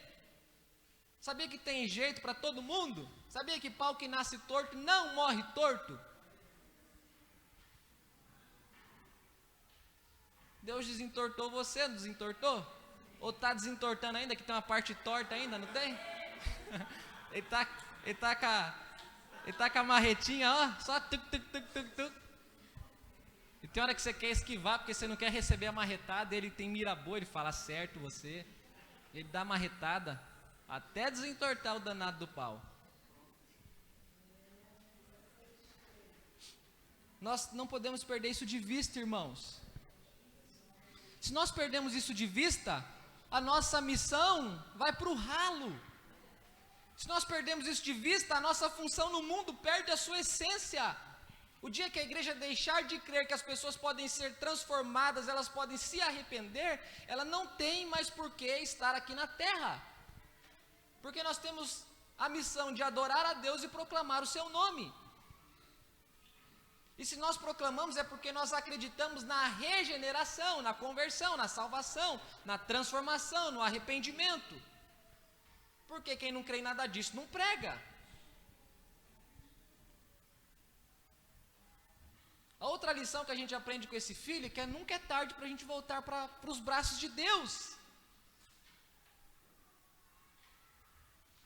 Sabia que tem jeito para todo mundo? Sabia que pau que nasce torto não morre torto? Deus desentortou você, não desentortou? Ou está desentortando ainda, que tem uma parte torta ainda, não tem? Ele tá com a marretinha, ó, só tuc, tuc, tuc, tuc, tuc. E tem hora que você quer esquivar, porque você não quer receber a marretada, ele tem mira boa, ele fala certo você, ele dá a marretada, até desentortar o danado do pau. Nós não podemos perder isso de vista, irmãos. Se nós perdemos isso de vista, a nossa missão vai para o ralo. Se nós perdemos isso de vista, a nossa função no mundo perde a sua essência. O dia que a igreja deixar de crer que as pessoas podem ser transformadas, elas podem se arrepender, ela não tem mais por que estar aqui na terra. Porque nós temos a missão de adorar a Deus e proclamar o seu nome. E se nós proclamamos é porque nós acreditamos na regeneração, na conversão, na salvação, na transformação, no arrependimento. Porque quem não crê em nada disso não prega. A outra lição que a gente aprende com esse filho é que nunca é tarde para a gente voltar para os braços de Deus.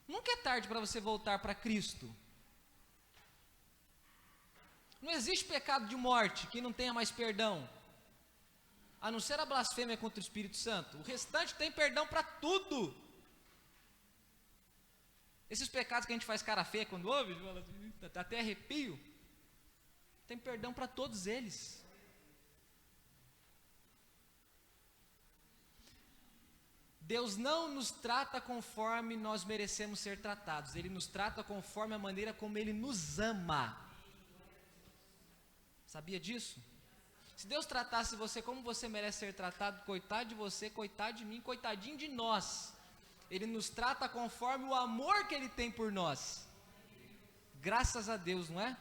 Nunca é tarde para você voltar para Cristo. Não existe pecado de morte que não tenha mais perdão, a não ser a blasfêmia contra o Espírito Santo. O restante tem perdão para tudo. Esses pecados que a gente faz cara feia quando ouve, dá até arrepio, tem perdão para todos eles. Deus não nos trata conforme nós merecemos ser tratados, Ele nos trata conforme a maneira como Ele nos ama. Sabia disso? Se Deus tratasse você como você merece ser tratado, coitado de você, coitado de mim, coitadinho de nós. Ele nos trata conforme o amor que Ele tem por nós. Graças a Deus, não é?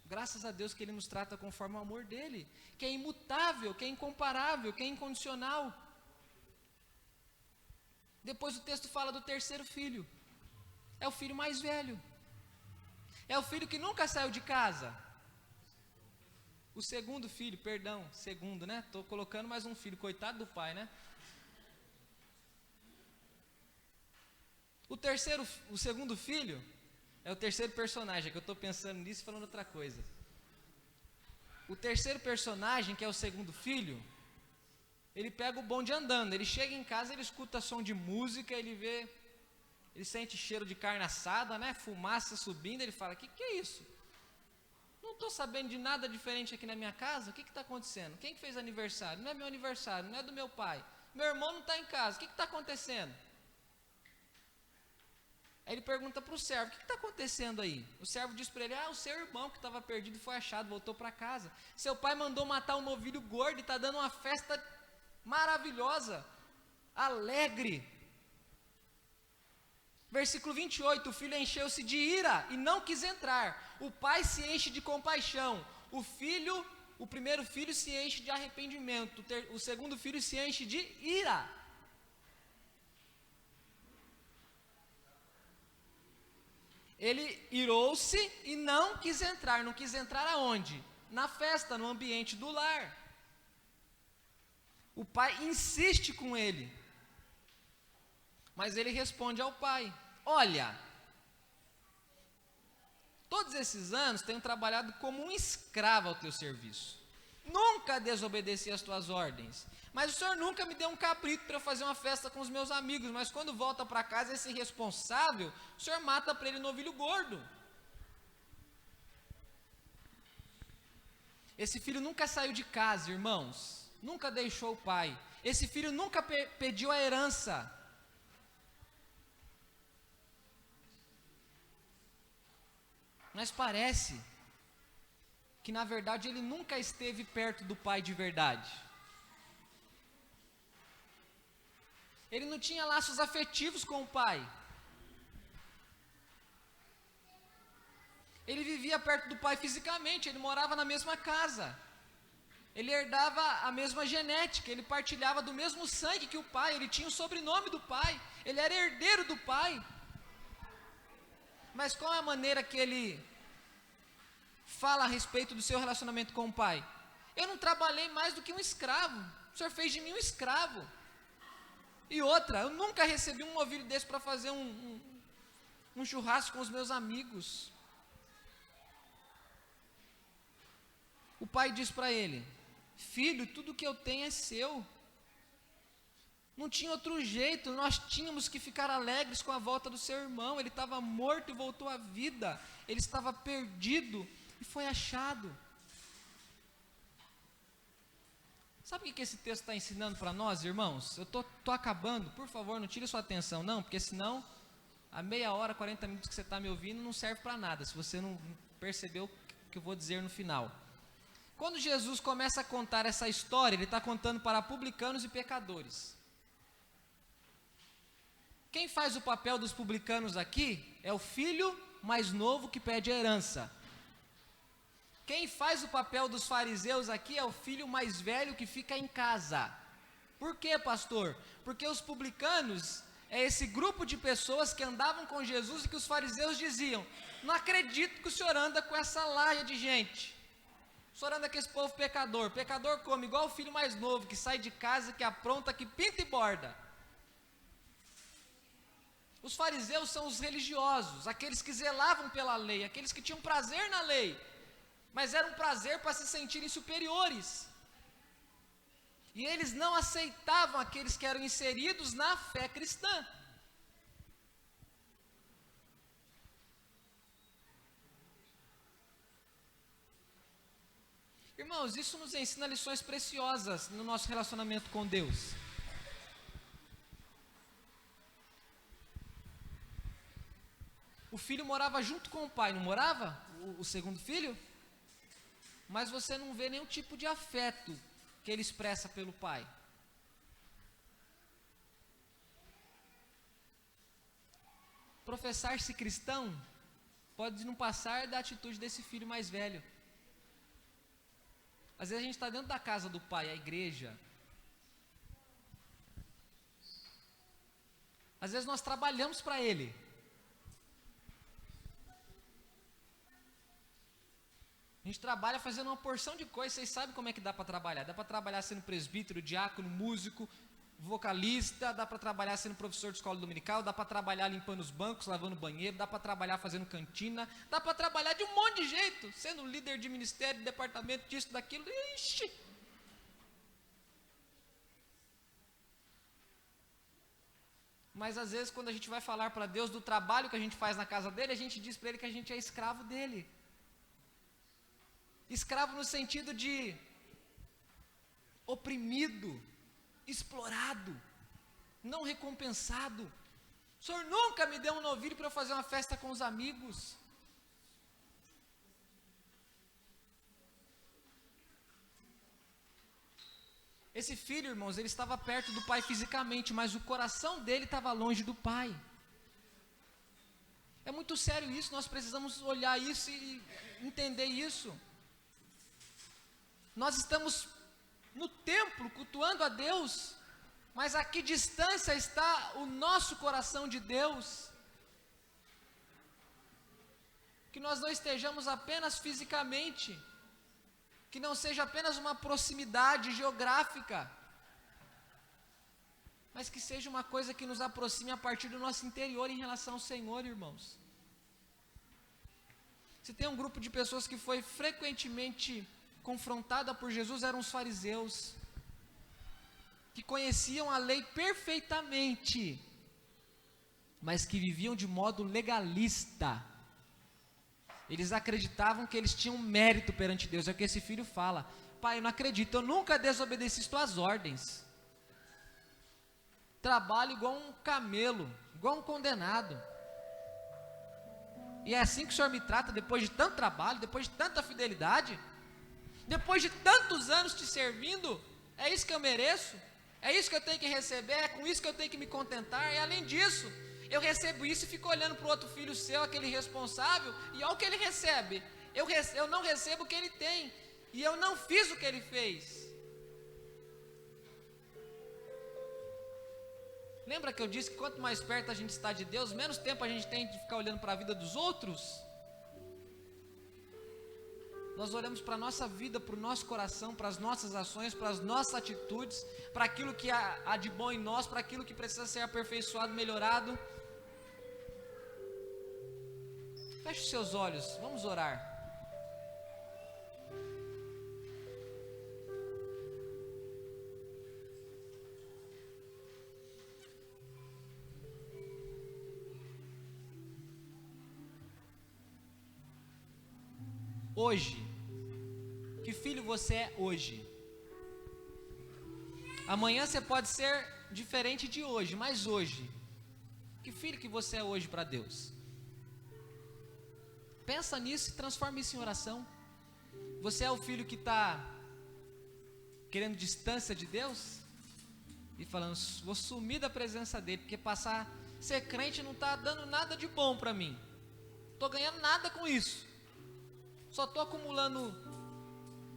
Graças a Deus que Ele nos trata conforme o amor dEle, que é imutável, que é incomparável, que é incondicional. Depois o texto fala do terceiro filho. É o filho mais velho. É o filho que nunca saiu de casa. O segundo filho, perdão, segundo, né? Estou colocando mais um filho, coitado do pai, né? O segundo filho é o terceiro personagem, que eu estou pensando nisso e falando outra coisa. O terceiro personagem, que é o segundo filho, ele pega o bonde andando, ele chega em casa, ele escuta som de música, ele sente cheiro de carne assada, né? Fumaça subindo, ele fala, que é isso? Não estou sabendo de nada diferente aqui na minha casa, o que está acontecendo? Quem que fez aniversário? Não é meu aniversário, não é do meu pai, meu irmão não está em casa, o que está acontecendo? Aí ele pergunta para o servo, o que está acontecendo aí? O servo diz para ele, o seu irmão que estava perdido foi achado, voltou para casa. Seu pai mandou matar um novilho gordo e está dando uma festa maravilhosa, alegre. Versículo 28, o filho encheu-se de ira e não quis entrar. O pai se enche de compaixão. O primeiro filho se enche de arrependimento. O segundo filho se enche de ira. Ele irou-se e não quis entrar. Não quis entrar aonde? Na festa, no ambiente do lar. O pai insiste com ele. Mas ele responde ao pai, olha, todos esses anos tenho trabalhado como um escravo ao teu serviço. Nunca desobedeci às tuas ordens. Mas o senhor nunca me deu um cabrito para fazer uma festa com os meus amigos. Mas quando volta para casa, esse irresponsável, o senhor mata para ele novilho gordo. Esse filho nunca saiu de casa, irmãos. Nunca deixou o pai. Esse filho nunca pediu a herança. Mas parece que na verdade ele nunca esteve perto do pai de verdade. Ele não tinha laços afetivos com o pai. Ele vivia perto do pai fisicamente, ele morava na mesma casa. Ele herdava a mesma genética, ele partilhava do mesmo sangue que o pai, ele tinha o sobrenome do pai, ele era herdeiro do pai. Mas qual é a maneira que ele fala a respeito do seu relacionamento com o pai? Eu não trabalhei mais do que um escravo, o senhor fez de mim um escravo. E outra, eu nunca recebi um novilho desse para fazer um churrasco com os meus amigos. O pai diz para ele, filho, tudo que eu tenho é seu. Não tinha outro jeito, nós tínhamos que ficar alegres com a volta do seu irmão. Ele estava morto e voltou à vida. Ele estava perdido e foi achado. Sabe o que esse texto está ensinando para nós, irmãos? Eu estou acabando, por favor, não tire sua atenção não, porque senão a meia hora, 40 minutos que você está me ouvindo não serve para nada, se você não percebeu que eu vou dizer no final. Quando Jesus começa a contar essa história, ele está contando para publicanos e pecadores. Quem faz o papel dos publicanos aqui é o filho mais novo que pede a herança. Quem faz o papel dos fariseus aqui é o filho mais velho que fica em casa. Por quê, pastor? Porque os publicanos é esse grupo de pessoas que andavam com Jesus e que os fariseus diziam: não acredito que o senhor anda com essa laia de gente. O senhor anda com esse povo pecador. Pecador como? Igual o filho mais novo, que sai de casa, que apronta, que pinta e borda. Os fariseus são os religiosos, aqueles que zelavam pela lei, aqueles que tinham prazer na lei, mas era um prazer para se sentirem superiores. E eles não aceitavam aqueles que eram inseridos na fé cristã. Irmãos, isso nos ensina lições preciosas no nosso relacionamento com Deus. O filho morava junto com o pai, não morava? O segundo filho? Mas você não vê nenhum tipo de afeto que ele expressa pelo pai. Professar-se cristão pode não passar da atitude desse filho mais velho. Às vezes a gente está dentro da casa do pai, a igreja. Às vezes nós trabalhamos para ele. A gente trabalha fazendo uma porção de coisas. Vocês sabem como é que dá para trabalhar? Dá para trabalhar sendo presbítero, diácono, músico, vocalista. Dá para trabalhar sendo professor de escola dominical. Dá para trabalhar limpando os bancos, lavando banheiro. Dá para trabalhar fazendo cantina. Dá para trabalhar de um monte de jeito. Sendo líder de ministério, de departamento, disso, daquilo. Ixi! Mas às vezes quando a gente vai falar para Deus do trabalho que a gente faz na casa dele, a gente diz para ele que a gente é escravo dele. Escravo no sentido de oprimido, explorado, não recompensado. O senhor nunca me deu um novilho para eu fazer uma festa com os amigos. Esse filho, irmãos, ele estava perto do pai fisicamente, mas o coração dele estava longe do pai. É muito sério isso, nós precisamos olhar isso e entender isso. Nós estamos no templo cultuando a Deus, mas a que distância está o nosso coração de Deus? Que nós não estejamos apenas fisicamente, que não seja apenas uma proximidade geográfica, mas que seja uma coisa que nos aproxime a partir do nosso interior em relação ao Senhor, irmãos. Se tem um grupo de pessoas que foi frequentemente confrontada por Jesus, eram os fariseus, que conheciam a lei perfeitamente, mas que viviam de modo legalista. Eles acreditavam que eles tinham mérito perante Deus. É o que esse filho fala: pai, eu não acredito, eu nunca desobedeci tuas ordens, trabalho igual um camelo, igual um condenado, e é assim que o senhor me trata depois de tanto trabalho, depois de tanta fidelidade? Depois de tantos anos te servindo, é isso que eu mereço? É isso que eu tenho que receber? É com isso que eu tenho que me contentar? E além disso, eu recebo isso e fico olhando para o outro filho seu, aquele responsável, e olha o que ele recebe. Eu não recebo o que ele tem, e eu não fiz o que ele fez. Lembra que eu disse que quanto mais perto a gente está de Deus, menos tempo a gente tem de ficar olhando para a vida dos outros? Nós olhamos para a nossa vida, para o nosso coração, para as nossas ações, para as nossas atitudes, para aquilo que há de bom em nós, para aquilo que precisa ser aperfeiçoado, melhorado. Feche os seus olhos, vamos orar. Hoje, que filho você é hoje? Amanhã você pode ser diferente de hoje, mas hoje, que filho que você é hoje para Deus? Pensa nisso e transforma isso em oração. Você é o filho que está querendo distância de Deus? E falando, vou sumir da presença dele, porque ser crente não está dando nada de bom para mim. Estou ganhando nada com isso. Só estou acumulando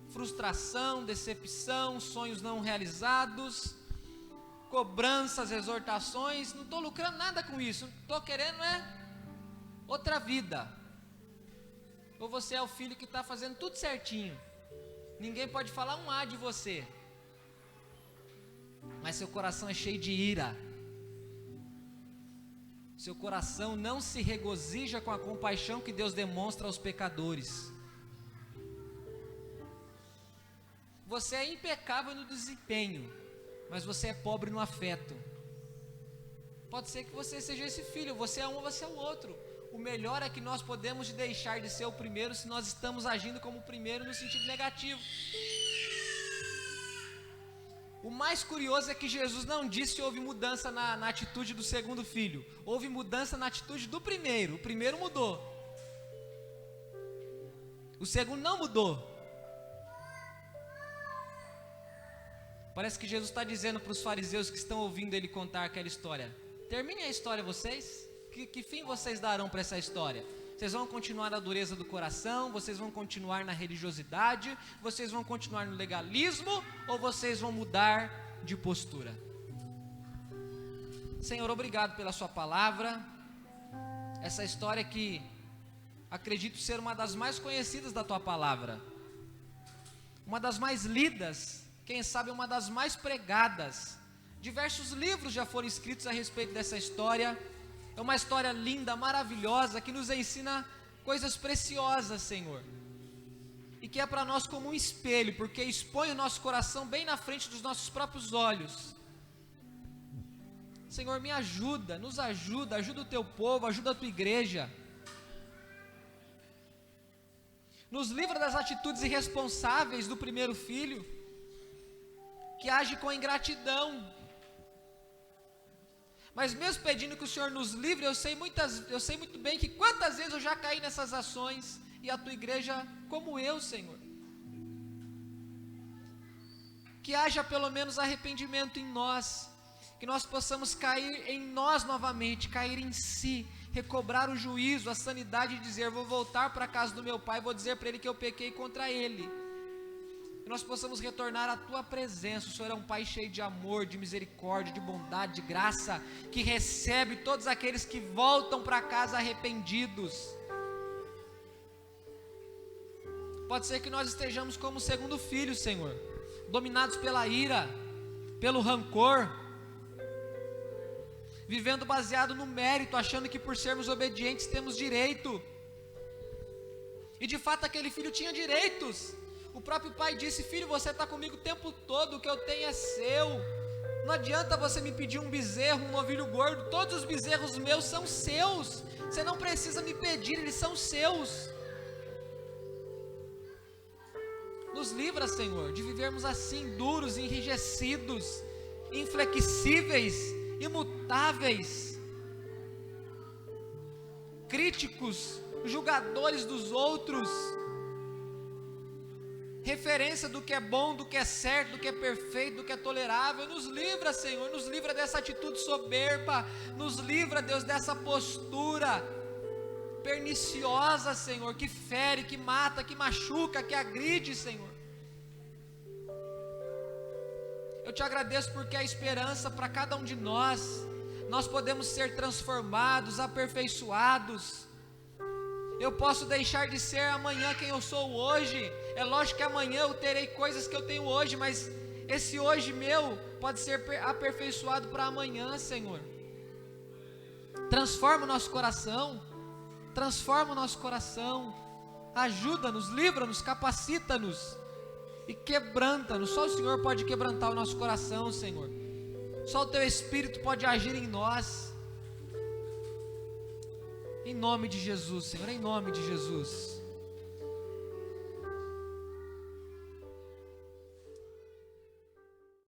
frustração, decepção, sonhos não realizados, cobranças, exortações. Não estou lucrando nada com isso. Estou querendo outra vida. Ou você é o filho que está fazendo tudo certinho. Ninguém pode falar um A de você. Mas seu coração é cheio de ira. Seu coração não se regozija com a compaixão que Deus demonstra aos pecadores. Você é impecável no desempenho, mas você é pobre no afeto. Pode ser que você seja esse filho, você é um ou você é o outro. O melhor é que nós podemos deixar de ser o primeiro se nós estamos agindo como o primeiro no sentido negativo. O mais curioso é que Jesus não disse que houve mudança na atitude do segundo filho. Houve mudança na atitude do primeiro. O primeiro mudou. O segundo não mudou. Parece que Jesus está dizendo para os fariseus que estão ouvindo ele contar aquela história: terminem a história vocês. Que fim vocês darão para essa história? Vocês vão continuar na dureza do coração? Vocês vão continuar na religiosidade? Vocês vão continuar no legalismo? Ou vocês vão mudar de postura? Senhor, obrigado pela sua palavra. Essa história que acredito ser uma das mais conhecidas da tua palavra, uma das mais lidas, quem sabe uma das mais pregadas. Diversos livros já foram escritos a respeito dessa história. É uma história linda, maravilhosa, que nos ensina coisas preciosas, Senhor. E que é para nós como um espelho, porque expõe o nosso coração bem na frente dos nossos próprios olhos. Senhor, me ajuda, nos ajuda, ajuda o teu povo, ajuda a tua igreja. Nos livra das atitudes irresponsáveis do primeiro filho, que age com ingratidão. Mas mesmo pedindo que o Senhor nos livre, eu sei muito bem que quantas vezes eu já caí nessas ações, e a tua igreja como eu, Senhor. Que haja pelo menos arrependimento em nós, que nós possamos cair em nós novamente, cair em si, recobrar o juízo, a sanidade e dizer: vou voltar para a casa do meu pai, vou dizer para ele que eu pequei contra ele. Que nós possamos retornar à tua presença. O Senhor é um Pai cheio de amor, de misericórdia, de bondade, de graça, que recebe todos aqueles que voltam para casa arrependidos. Pode ser que nós estejamos como o segundo filho, Senhor, dominados pela ira, pelo rancor, vivendo baseado no mérito, achando que por sermos obedientes temos direito. E de fato aquele filho tinha direitos. O próprio pai disse: filho, você está comigo o tempo todo, o que eu tenho é seu. Não adianta você me pedir um bezerro, um novilho gordo. Todos os bezerros meus são seus. Você não precisa me pedir, eles são seus. Nos livra, Senhor, de vivermos assim, duros, enrijecidos, inflexíveis, imutáveis, críticos, julgadores dos outros, referência do que é bom, do que é certo, do que é perfeito, do que é tolerável. Nos livra, Senhor, nos livra dessa atitude soberba, nos livra, Deus, dessa postura perniciosa, Senhor, que fere, que mata, que machuca, que agride, Senhor. Eu te agradeço porque a esperança para cada um de nós podemos ser transformados, aperfeiçoados. Eu posso deixar de ser amanhã quem eu sou hoje. É lógico que amanhã eu terei coisas que eu tenho hoje, mas esse hoje meu pode ser aperfeiçoado para amanhã, Senhor. Transforma o nosso coração, ajuda-nos, livra-nos, capacita-nos e quebranta-nos. Só o Senhor pode quebrantar o nosso coração, Senhor. Só o teu Espírito pode agir em nós. Em nome de Jesus, Senhor, em nome de Jesus.